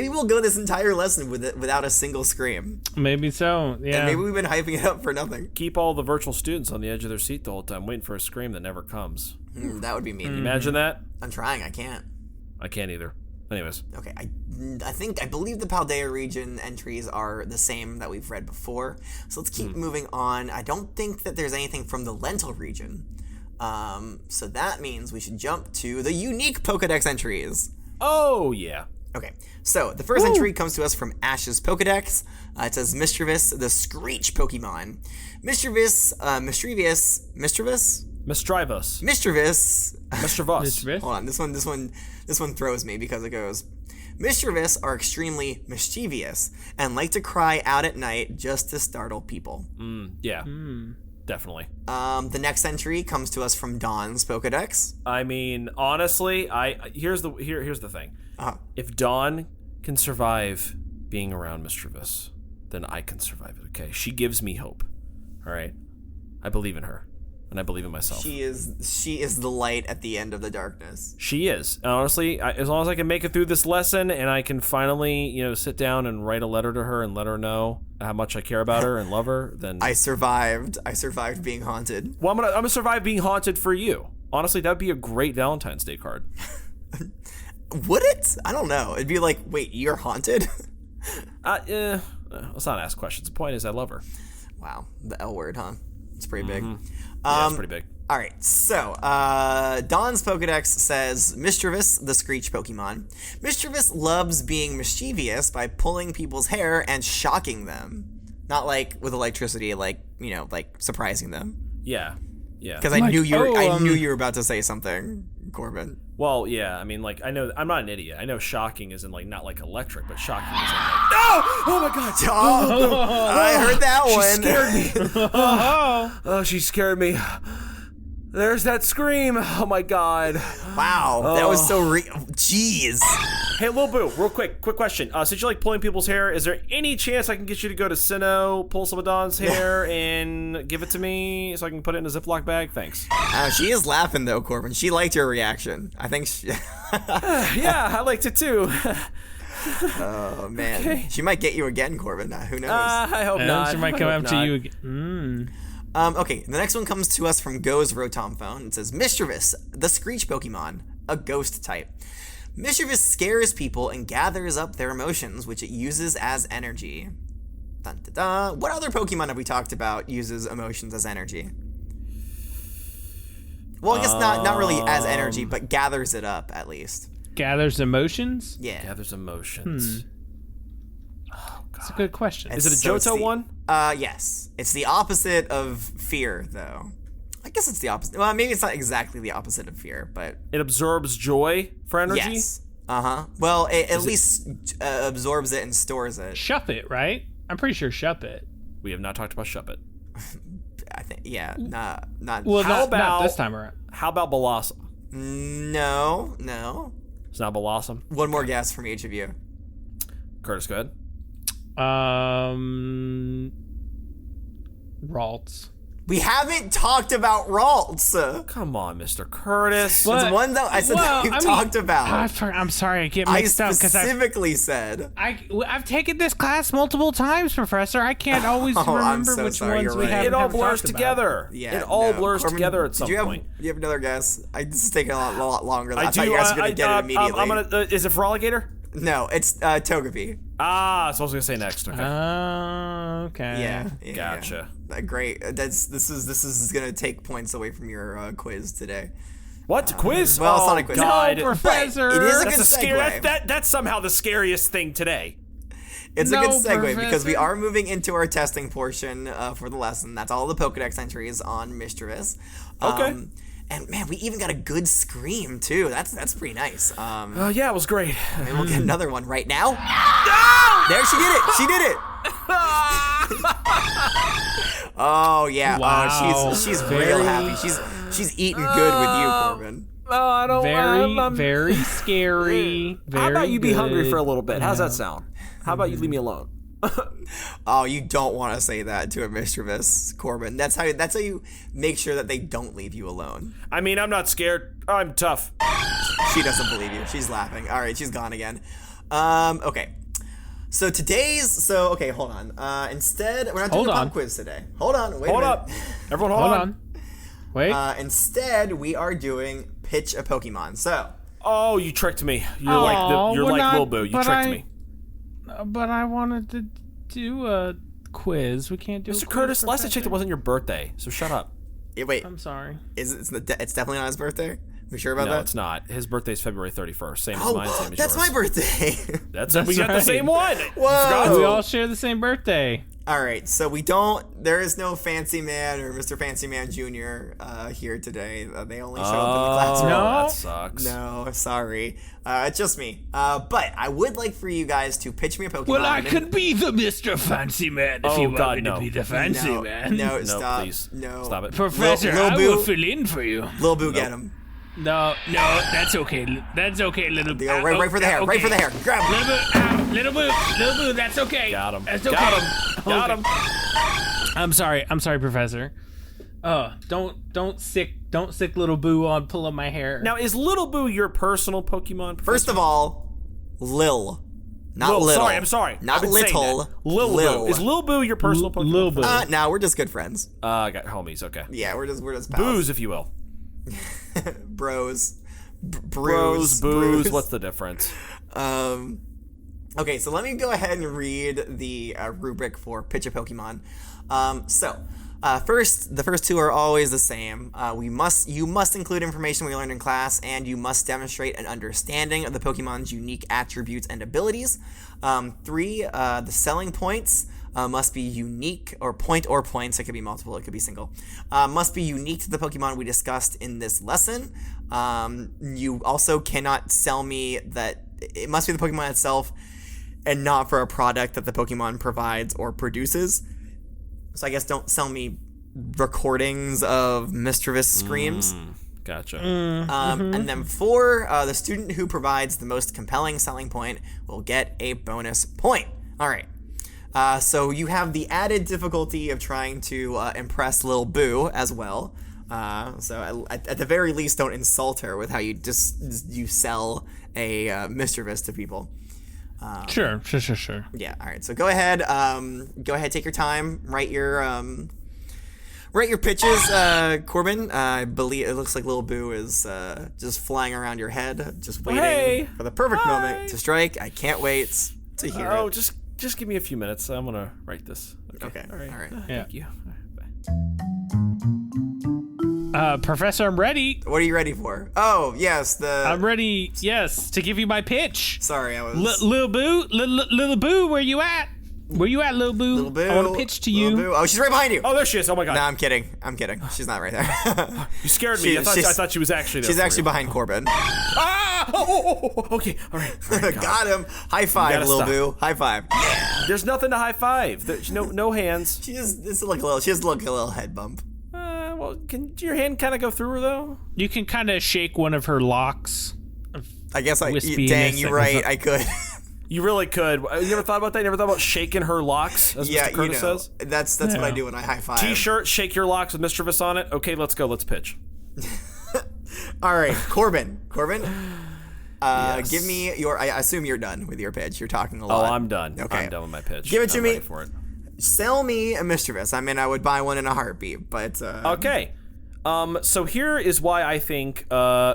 we'll go this entire lesson without a single scream. Maybe so. Yeah. And maybe we've been hyping it up for nothing. Keep all the virtual students on the edge of their seat the whole time, waiting for a scream that never comes. That would be mean. Imagine that. I'm trying. I can't. I can't either. Anyways. Okay, I believe the Paldea region entries are the same that we've read before. So let's keep moving on. I don't think that there's anything from the Lentil region. So that means we should jump to the unique Pokedex entries. Oh, yeah. Okay, so the first entry comes to us from Ash's Pokedex. It says Misdreavus, the Screech Pokemon. Misdreavus. Hold on, this one throws me because it goes, Misdreavus are extremely mischievous and like to cry out at night just to startle people. Yeah. Definitely. The next entry comes to us from Dawn's Pokedex. I mean, honestly, here's the thing. If Dawn can survive being around Misdreavus, then I can survive it. Okay, she gives me hope. All right, I believe in her, and I believe in myself. She is the light at the end of the darkness. She is. And honestly, as long as I can make it through this lesson, and I can finally, sit down and write a letter to her and let her know how much I care about her and love her, then I survived being haunted. Well, I'm gonna survive being haunted for you. Honestly, that'd be a great Valentine's Day card. Would it? I don't know. It'd be like, wait, you're haunted? Let's not ask questions. The point is, I love her. Wow, the L word, huh? It's pretty big. Yeah, it's pretty big. All right, so Dawn's Pokedex says Misdreavus, the Screech Pokemon. Misdreavus loves being mischievous by pulling people's hair and shocking them. Not like with electricity, like surprising them. Yeah. Because I knew you were about to say something, Corbin. Well, yeah. I mean, I know I'm not an idiot. I know shocking isn't not like electric, but shocking is like no! Oh my god! I heard that one. She scared me. Oh, she scared me. There's that scream. Oh my god. Wow, that was so jeez. Hey, Lil Boo, real quick question. Since you like pulling people's hair, is there any chance I can get you to go to Sinnoh, pull some of Dawn's hair, and give it to me so I can put it in a Ziploc bag? Thanks. She is laughing though, Corbin. She liked your reaction. I think yeah, I liked it too. Oh man, okay. She might get you again, Corbin. Who knows? I hope not. She might come after you again. Okay, the next one comes to us from Go's Rotom Phone. It says Misdreavus, the Screech Pokemon, a ghost type. Misdreavus scares people and gathers up their emotions, which it uses as energy. Dun, dun, dun. What other Pokemon have we talked about uses emotions as energy? Well, I guess not really as energy, but gathers it up at least. Gathers emotions? Yeah. Gathers emotions. Oh, God. That's a good question. Is it a Johto one? Yes. It's the opposite of fear, though. I guess it's the opposite. Well, maybe it's not exactly the opposite of fear, but... It absorbs joy for energy? Yes. Uh-huh. Well, it at least absorbs it and stores it. Shuppet, right? I'm pretty sure Shuppet. We have not talked about Shuppet. I think, yeah, not... Well, not this time around. How about Blossom? No. It's not Blossom? One more guess from each of you. Curtis, go ahead. Ralts. We haven't talked about Ralts. Come on, Mr. Curtis. It's one that I said that we've talked about. I'm sorry, I get mixed up because I specifically said. I've taken this class multiple times, Professor. I can't always remember which ones we have. It all blurs together. Yeah, it all blurs together at some point. Do you have another guess? This is taking a lot longer. I thought you guys were going to get it immediately. Is it Feraligatr? No, it's Togepi. So I was going to say next. Okay. Okay. Yeah. Gotcha. Yeah. Great. This is going to take points away from your quiz today. What quiz? Well, it's not a quiz. No, Professor. It is a good segue. That's somehow the scariest thing today. It's a good segue because we are moving into our testing portion for the lesson. That's all the Pokedex entries on Misdreavus. Okay. And man, we even got a good scream too. That's pretty nice. Yeah, it was great. Maybe we'll get another one right now. No! There, she did it. She did it. Oh yeah. Wow. Oh, she's real happy. She's eating good with you, Corbin. Oh, I don't. Very scary. Very How about you be good. hungry for a little bit? How's that sound? How about you leave me alone? Oh, you don't want to say that to a Misdreavus, Corbin. That's how you make sure that they don't leave you alone. I mean, I'm not scared. I'm tough. She doesn't believe you. She's laughing. All right, she's gone again. Okay. So okay, hold on. Instead, we're not doing a pop quiz today. Hold on. Wait a minute. Up. Everyone hold on. Wait. Instead, we are doing pitch a Pokemon. So. Oh, you tricked me. You're like Lil Boo. You tricked me. But I wanted to do a quiz. We can't do Mr. Curtis, last I checked, it wasn't your birthday, so shut up. Wait. I'm sorry. It's definitely not his birthday? We sure about that? No, it's not. His birthday's February 31st. Same as mine, same as that's yours. my birthday. We got the same one. Whoa. We all share the same birthday. All right, so there is no Fancy Man or Mr. Fancy Man Jr. Here today. They only show up in the classroom. No? That sucks. No, sorry. It's just me. But I would like for you guys to pitch me a Pokemon. Well, I could be the Mr. Fancy Man if you want me to be the Fancy Man. No, No, stop. please. No. Stop it. Professor, Lil I Boo. will fill in for you. Lil Boo, get him. No, that's okay. That's okay, little Boo. Right for the hair. Okay. Right for the hair. Grab him. Little Boo, that's okay. Got him. That's okay. Got him. I'm sorry, Professor. Don't sick little Boo on pulling my hair. Now, is Little Boo your personal Pokemon? First of all, Lil. Not Lil, little. sorry, I'm sorry. Not I've been saying little. that. Lil Boo. Is Lil Boo your personal Pokemon? Lil Boo. No, we're just good friends. I got homies. Okay. Yeah, we're just pals. Booze, if you will. Bros. Bros, booze. What's the difference? Okay, so let me go ahead and read the rubric for Pitch a Pokemon. First, the first two are always the same. You must include information we learned in class, and you must demonstrate an understanding of the Pokemon's unique attributes and abilities. 3, the selling points must be unique, or points. It could be multiple, it could be single. Must be unique to the Pokemon we discussed in this lesson. You also cannot sell me that it must be the Pokemon itself and not for a product that the Pokemon provides or produces. So I guess don't sell me recordings of Misdreavus screams. Gotcha. And then 4, the student who provides the most compelling selling point will get a bonus point. All right. So you have the added difficulty of trying to impress Lil Boo as well. So at the very least, don't insult her with how you sell a Misdreavus to people. Sure. Yeah. All right. So go ahead. Take your time. Write your pitches, Corbin. I believe it looks like Lil Boo is just flying around your head, just waiting for the perfect moment to strike. I can't wait to hear it. Just give me a few minutes. I'm gonna write this. Okay. All right. Thank you. Professor, I'm ready. What are you ready for? Oh, yes, I'm ready, yes, to give you my pitch. Sorry, I was... Lil Boo, where you at? Where you at, Lil Boo? Lil Boo. I want to pitch to you. Boo. Oh, she's right behind you. Oh, there she is. Oh, my God. No, I'm kidding. She's not right there. You scared me. I thought she was actually there. She's actually behind Corbin. Ah! Oh, okay. All right. Got him. High five, Lil Boo. High five. There's nothing to high five. There's no hands. She just look a little head bump. Well, can your hand kind of go through her, though? You can kind of shake one of her locks. I guess Wispiness. you're right. I could. You really could. You never thought about that? You never thought about shaking her locks, as Mr. Curtis says? That's what I do when I high five. T-shirt, shake your locks with Misdreavus on it. Okay, let's go. Let's pitch. All right, Corbin. Yes. Give me your... I assume you're done with your pitch. You're talking a Oh, lot. I'm done. Okay. I'm done with my pitch. Give it to I'm me. Ready for it. Sell me a Misdreavus. I mean, I would buy one in a heartbeat, but... Okay. So here is why I think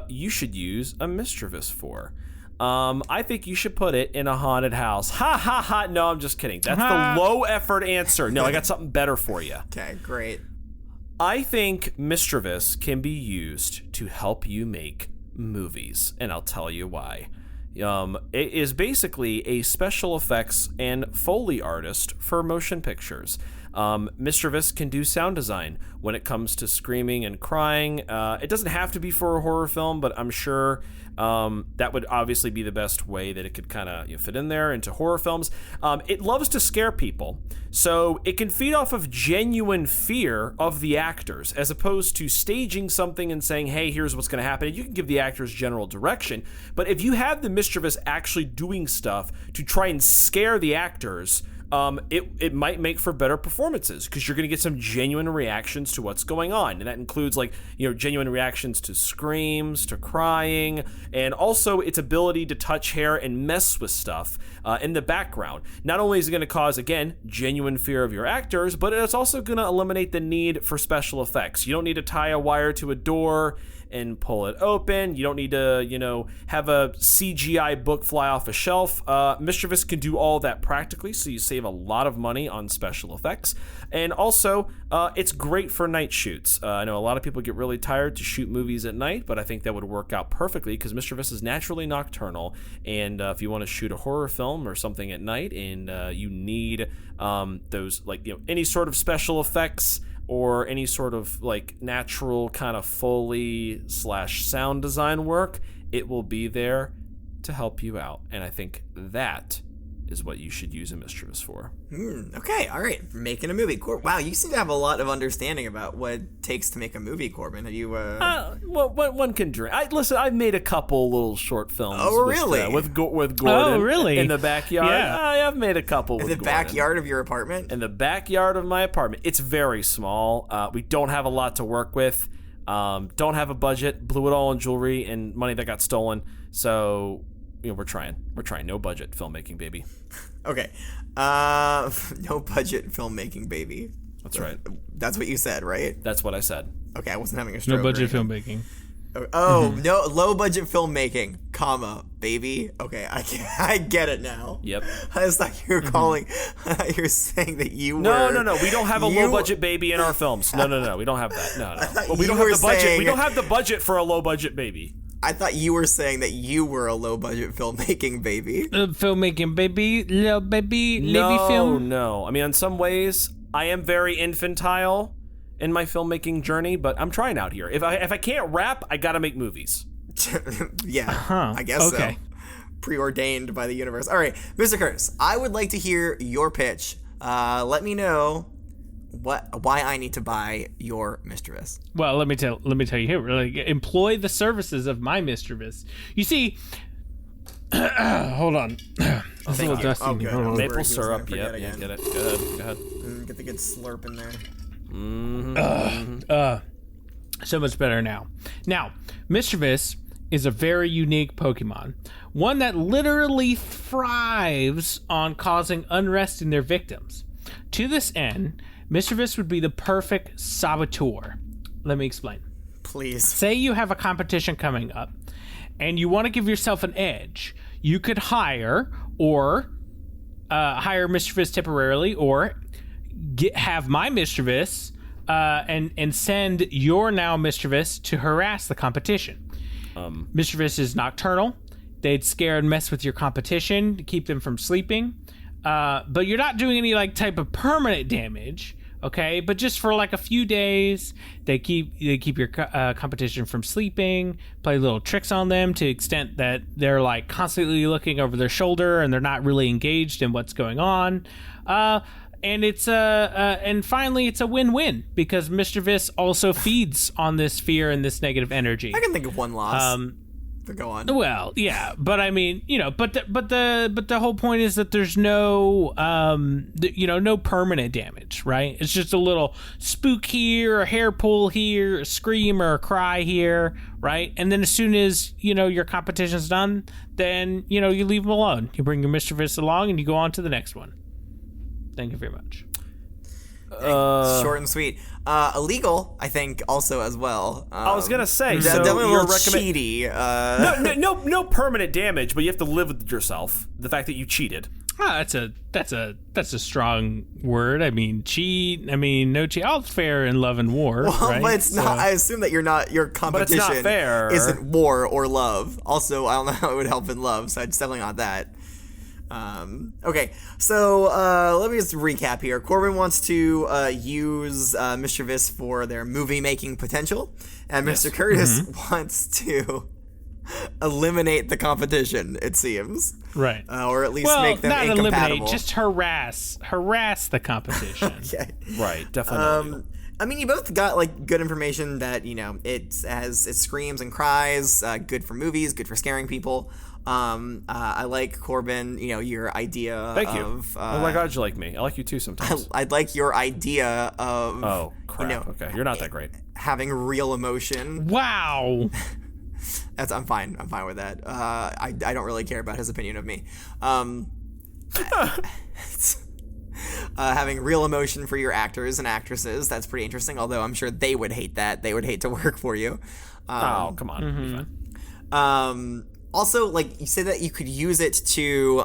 you should use a Misdreavus for. I think you should put it in a haunted house. Ha ha ha. No, I'm just kidding. That's the low effort answer. No, I got something better for you. Okay, great. I think Misdreavus can be used to help you make movies, and I'll tell you why. It is basically a special effects and Foley artist for motion pictures. Misdreavus can do sound design when it comes to screaming and crying. It doesn't have to be for a horror film, but I'm sure that would obviously be the best way that it could kind of fit in there into horror films. It loves to scare people, so it can feed off of genuine fear of the actors, as opposed to staging something and saying, hey, here's what's going to happen. And you can give the actors general direction, but if you have the Misdreavus actually doing stuff to try and scare the actors, it might make for better performances, because you're going to get some genuine reactions to what's going on. And that includes genuine reactions to screams, to crying, and also its ability to touch hair and mess with stuff in the background. Not only is it going to cause, again, genuine fear of your actors, but it's also going to eliminate the need for special effects. You don't need to tie a wire to a door and pull it open. You don't need to, have a CGI book fly off a shelf. Misdreavus can do all that practically, so you save save a lot of money on special effects. And also, it's great for night shoots. I know a lot of people get really tired to shoot movies at night, but I think that would work out perfectly because Misdreavus is naturally nocturnal. And if you want to shoot a horror film or something at night and you need those, like, any sort of special effects or any sort of like natural kind of Foley / sound design work, it will be there to help you out. And I think that is what you should use a Misdreavus for. Okay, all right. Making a movie. Wow, you seem to have a lot of understanding about what it takes to make a movie, Corbin. Have you, Well, one can dream. Listen, I've made a couple little short films. Oh, really? With Gordon. Oh, really? In the backyard. Yeah. I've made a couple in with the Gordon. backyard of your apartment? In the backyard of my apartment. It's very small. We don't have a lot to work with. Don't have a budget. Blew it all on jewelry and money that got stolen. So, we're trying. No budget filmmaking, baby. Okay. No budget filmmaking, baby. That's right. That's what you said, right? That's what I said. Okay, I wasn't having a stroke. No budget or anything. filmmaking. Oh, no, low budget filmmaking, comma, baby. Okay, I get it now. Yep. I just thought you were calling, I thought you were saying that you were. No. We don't have a low budget baby in our films. No. We don't have that. No. Well, we don't have the budget. We don't have the budget for a low budget baby. I thought you were saying that you were a low budget filmmaking baby. Filmmaking baby, little baby, film. No. I mean, in some ways, I am very infantile in my filmmaking journey, but I'm trying out here. If I can't rap, I gotta make movies. Yeah, I guess so. Preordained by the universe. All right, Mr. Curtis, I would like to hear your pitch. Let me know why I need to buy your Misdreavus. Well, let me tell you here. Really, employ the services of my Misdreavus. You see, hold on. It's a little dusty. Oh, good. Maple syrup. Yep. Yeah, get it. Go ahead. Get the good slurp in there. So much better now. Now, Misdreavus is a very unique Pokemon. One that literally thrives on causing unrest in their victims. To this end, Misdreavus would be the perfect saboteur. Let me explain. Please. Say you have a competition coming up, and you want to give yourself an edge. You could hire Misdreavus temporarily, or have my Misdreavus and send your now Misdreavus to harass the competition. Misdreavus is nocturnal. They'd scare and mess with your competition to keep them from sleeping. But you're not doing any type of permanent damage. Okay, but just for a few days, they keep your competition from sleeping, play little tricks on them to the extent that they're constantly looking over their shoulder and they're not really engaged in what's going on. And it's and finally it's a win-win because Misdreavus also feeds on this fear and this negative energy. I can think of one loss. But go on. Well, yeah, but I mean, but the whole point is that there's no no permanent damage, right? It's just a little spook here, a hair pull here, a scream or a cry here, right? And then as soon as your competition's done, then you leave them alone. You bring your Misdreavus along and you go on to the next one. Thank you very much. Short and sweet. Illegal, I think, also as well. I was gonna say, so definitely a little recommend- cheaty. No permanent damage, but you have to live with yourself. The fact that you cheated. That's a strong word. I mean, cheat. I mean, no cheat. All fair in love and war. Well, right? but it's not. I assume that your competition not fair. isn't war or love. Also, I don't know how it would help in love, so it's definitely not that. Okay, so let me just recap here. Corbin wants to use Misdreavus for their movie-making potential, and Mr. Curtis wants to eliminate the competition, it seems. Right. Or at least make them not incompatible. eliminate, just harass the competition. Okay. Right, definitely. I mean, you both got good information that it screams and cries, good for movies, good for scaring people. I like Corbin, your idea. Thank you. Of, oh my God, you like me. I like you too sometimes. I'd like your idea of. Oh crap! Okay, you're not that great. Having real emotion. Wow. I'm fine. I'm fine with that. I don't really care about his opinion of me. Having real emotion for your actors and actresses, that's pretty interesting, although I'm sure they would hate that. They would hate to work for you. Oh, come on. Also, you said that you could use it to,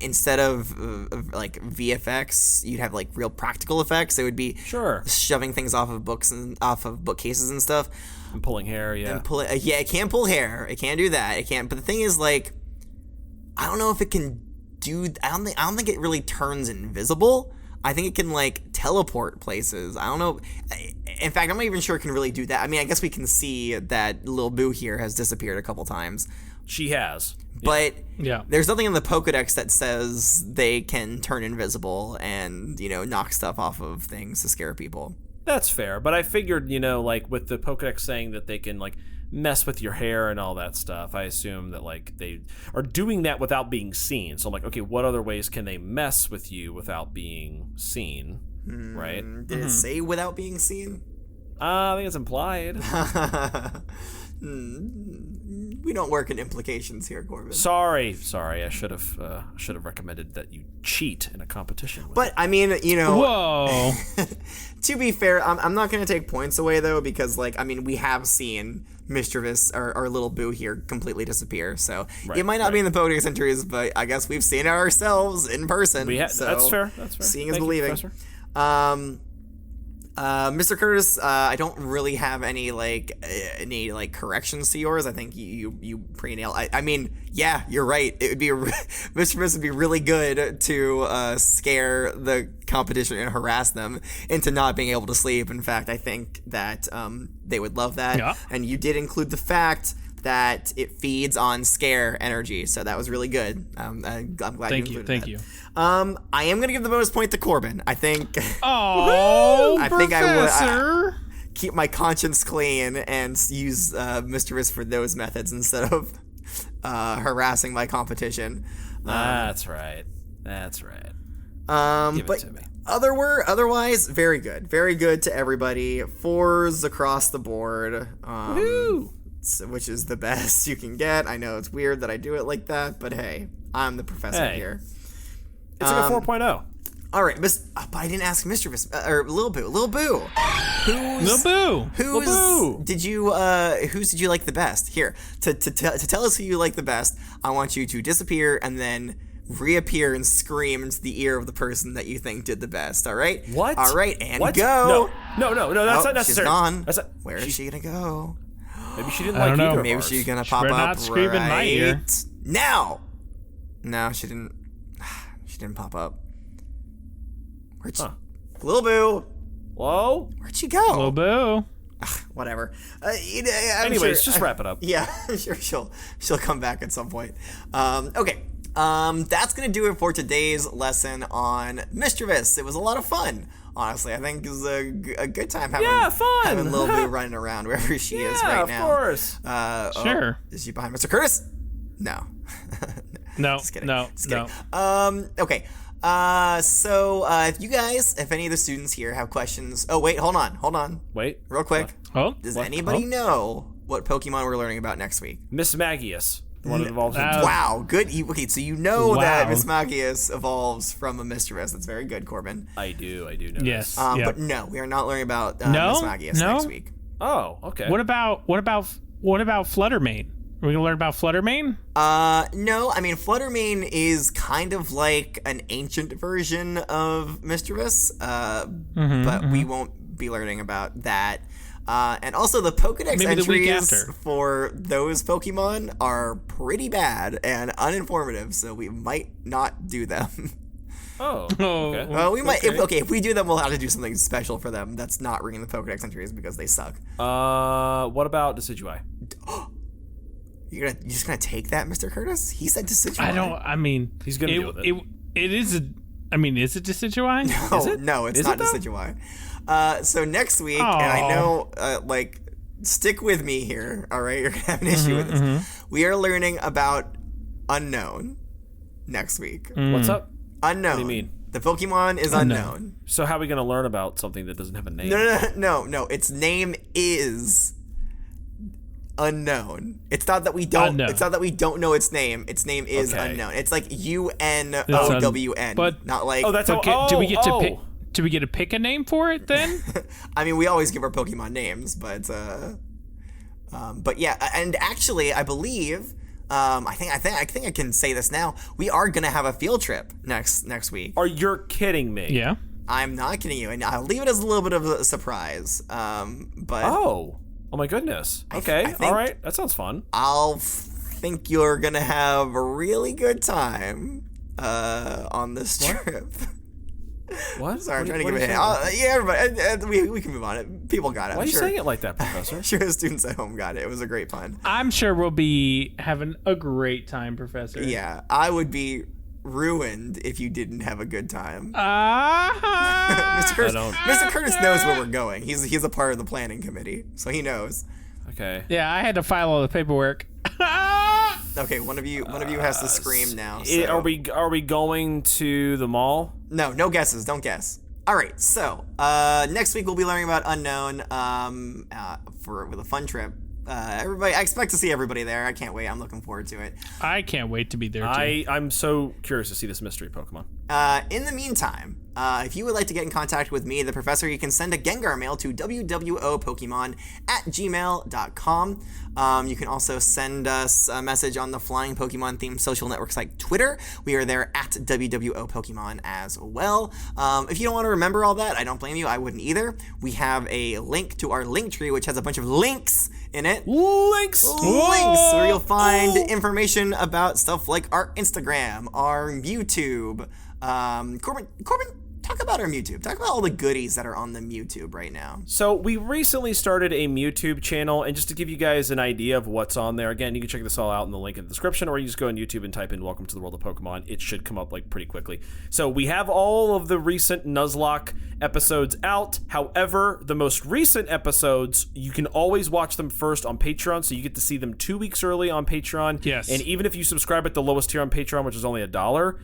instead of like VFX, you'd have like real practical effects. It would be shoving things off of books and off of bookcases and stuff. And pulling hair, yeah. It can't pull hair. It can't do that. It can't. But the thing is, like, I don't know if it can do. I don't think it really turns invisible. I think it can like teleport places. I don't know. In fact, I'm not even sure it can really do that. I mean, I guess we can see that Lil Boo here has disappeared a couple times. She has. But there's nothing in the Pokedex that says they can turn invisible and, knock stuff off of things to scare people. That's fair. But I figured, like with the Pokedex saying that they can like mess with your hair and all that stuff, I assume that like they are doing that without being seen. So I'm like, okay, what other ways can they mess with you without being seen? Right? Did it say without being seen? I think it's implied. We don't work in implications here, Corbin. Sorry. I should have recommended that you cheat in a competition. But I mean, Whoa. To be fair, I'm not going to take points away though, because we have seen Misdreavus or Little Boo here completely disappear. So it might not be in the Pokedex entries, but I guess we've seen it ourselves in person. So that's fair. Seeing is believing. Mr. Curtis, I don't really have any corrections to yours. I think you pretty nailed. I mean, yeah, you're right. It would be Mr. Miss would be really good to scare the competition and harass them into not being able to sleep. In fact, I think that they would love that. Yeah. And you did include the fact that it feeds on scare energy, so that was really good. I'm glad you included that. Thank you. I am gonna give the bonus point to Corbin. I think. Oh, I think I would keep my conscience clean and use Mischievous for those methods instead of harassing my competition. That's right. Give it to me. Otherwise, very good to everybody. 4s across the board. Woohoo! Which is the best you can get. I know it's weird that I do it like that, but hey, I'm the professor here. It's like a 4.0. All right, but I didn't ask Mischievous or Lil Boo. Lil Boo. Whose did you like the best? Here, to tell us who you like the best, I want you to disappear and then reappear and scream into the ear of the person that you think did the best. All right? What? All right, and what? go. No, that's not necessary. She's gone. Where is she gonna go? Maybe she didn't like either. Maybe she's gonna pop up not scream in my ear. Now. No, she didn't. She didn't pop up. Where'd she? Lil Boo. Hello? Where'd she go? Lil Boo. Whatever. Anyways, just wrap it up. Yeah, sure. She'll come back at some point. Okay. That's gonna do it for today's lesson on Misdreavus. It was a lot of fun. Honestly, I think it was a good time having Lil Boo running around wherever she is right now. Yeah, of course. Sure. Is she behind Mr. Curtis? No. No. Just kidding. No. Okay. So if any of the students here have questions. Oh, wait, hold on. Wait. Real quick. What? Does anybody know what Pokemon we're learning about next week? Mismagius. The one that evolves Wow, good. Okay, so you know that Mismagius evolves from a Misdreavus. That's very good, Corbin. I do know yes. this. But no, we are not learning about Mismagius next week. Oh, okay. What about Fluttermane? Are we gonna learn about Fluttermane? No. I mean, Fluttermane is kind of like an ancient version of Misdreavus, but we won't be learning about that. And also the Pokedex entries for those Pokemon are pretty bad and uninformative, so we might not do them. Oh, okay. Well, we might. If we do them, we'll have to do something special for them. That's not reading the Pokedex entries because they suck. What about Decidueye? You're just gonna take that, Mr. Curtis? He said Decidueye. He's gonna deal with it. Is it Decidueye? No, is it? No, it's not Decidueye. So next week, and I know, stick with me here, all right? You're gonna have an issue with this. We are learning about Unknown next week. What's up? Unknown. What do you mean? The Pokemon is unknown. So how are we gonna learn about something that doesn't have a name? No. Its name is unknown. It's not that we don't. Unknown. It's not that we don't know its name. Its name is unknown. It's like UNOWN, not like. Oh, that's okay. Do we get to pick? Do we get to pick a name for it then? I mean, we always give our Pokemon names, but yeah, and actually, I believe I think I can say this now. We are gonna have a field trip next week. Are you kidding me? Yeah. I'm not kidding you, and I'll leave it as a little bit of a surprise. But Oh my goodness. Okay, I think- all right. That sounds fun. I'll think you're gonna have a really good time on this trip. What? Sorry, I'm trying to What give are it you a hint. saying? Yeah, everybody, we can move on. People got it. Why are you saying it like that, Professor? I'm sure the students at home got it. It was a great fun. I'm sure we'll be having a great time, Professor. Yeah, I would be ruined if you didn't have a good time. Mr. Curtis knows where we're going. He's a part of the planning committee, so he knows. Okay. Yeah, I had to file all the paperwork. Okay, one of you has to scream now. Are we going to the mall? No guesses. Don't guess. All right. So next week we'll be learning about Unknown with a fun trip. Everybody, I expect to see everybody there. I can't wait. I'm looking forward to it. I can't wait to be there too. I'm so curious to see this mystery Pokemon. In the meantime, if you would like to get in contact with me, the professor, you can send a Gengar mail to wwopokemon@gmail.com. You can also send us a message on the Flying Pokemon themed social networks like Twitter. We are there at wwopokemon as well. If you don't want to remember all that, I don't blame you. I wouldn't either. We have a link to our link tree, which has a bunch of links in it. Links, where you'll find information about stuff like our Instagram, our YouTube. Corbin, talk about our Mewtwo. Talk about all the goodies that are on the Mewtwo right now. So we recently started a YouTube channel, and just to give you guys an idea of what's on there, again, you can check this all out in the link in the description, or you just go on YouTube and type in "Welcome to the World of Pokemon." It should come up like pretty quickly. So we have all of the recent Nuzlocke episodes out. However, the most recent episodes, you can always watch them first on Patreon, so you get to see them 2 weeks early on Patreon. Yes. And even if you subscribe at the lowest tier on Patreon, which is only $1,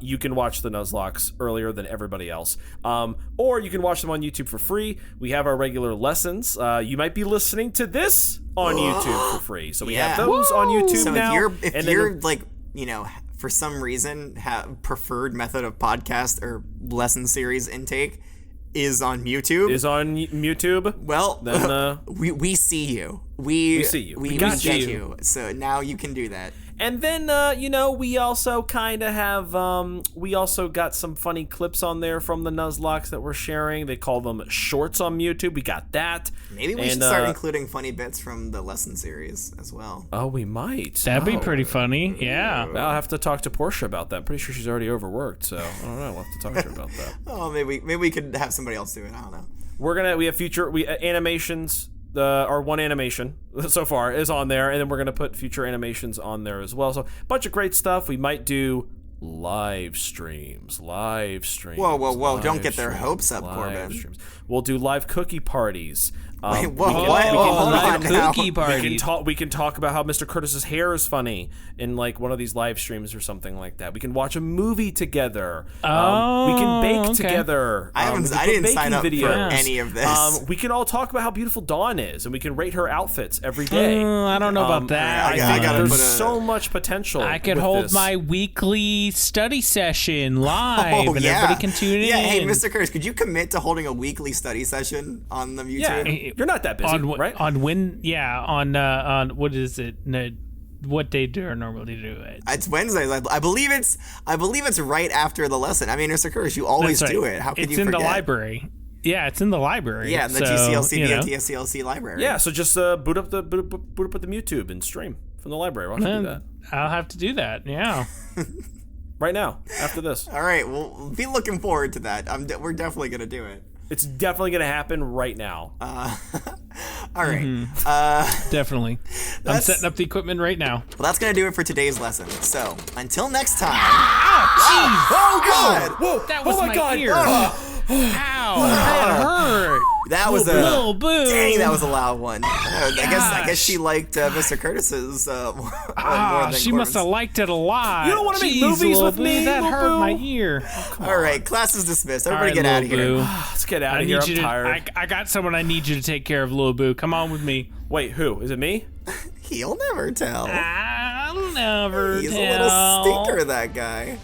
you can watch the Nuzlockes earlier than everybody else. Or you can watch them on YouTube for free. We have our regular lessons. You might be listening to this on YouTube for free. So we have those on YouTube so now. If you're like, for some reason, preferred method of podcast or lesson series intake is on YouTube. Well, then we see you. We see you. We got get you. So now you can do that. And then, we also kind of have, we also got some funny clips on there from the Nuzlocks that we're sharing. They call them shorts on YouTube. We got that. Maybe we should start including funny bits from the lesson series as well. Oh, we might. That'd be pretty funny. Yeah. I'll have to talk to Portia about that. I'm pretty sure she's already overworked, so I don't know. We'll have to talk to her about that. Oh, maybe we could have somebody else do it. I don't know. We have future animations. Our one animation so far is on there, and then we're going to put future animations on there as well. So a bunch of great stuff. We might do live streams. Whoa. Don't get their hopes up, Corbin. Streams. We'll do live cookie parties. Wait, what? Cookie party. We can talk about how Mr. Curtis's hair is funny in like one of these live streams or something like that. We can watch a movie together. We can bake together. I didn't sign up for any of this. We can all talk about how beautiful Dawn is, and we can rate her outfits every day. I don't know about that. I gotta there's so much potential. I could with hold this. my weekly study session live, and everybody can tune in. Yeah, hey, Mr. Curtis, could you commit to holding a weekly study session on the YouTube? Yeah. You're not that busy, right? On what is it? No, what day do I normally do it? It's Wednesdays. I believe it's right after the lesson. I mean, Mr. Curtis, you always do it. How could you forget? It's in the library. Yeah, it's in the library. Yeah, in the GCLC TSCLC library. Yeah, so just boot up the Mewtube and stream from the library. Why don't you do that? I'll have to do that. Yeah. Right now, after this. All right, we'll be looking forward to that. We're definitely gonna do it. It's definitely going to happen right now. All right. Definitely. I'm setting up the equipment right now. Well, that's going to do it for today's lesson. So, until next time. Oh, God. Whoa. That was my God. ear. Ow. That hurt. That was Little Boo. Dang, that was a loud one. I guess she liked Mr. Curtis's more than she must have liked it a lot. You don't want to make movies with me? That hurt Boo. my ear. All right, class is dismissed. Everybody All get right, out of here. Boo. Let's get out of here. I'm tired. I got someone I need you to take care of, Lil Boo. Come on with me. Wait, who? Is it me? He'll never tell. I'll never He's tell. a little stinker, that guy.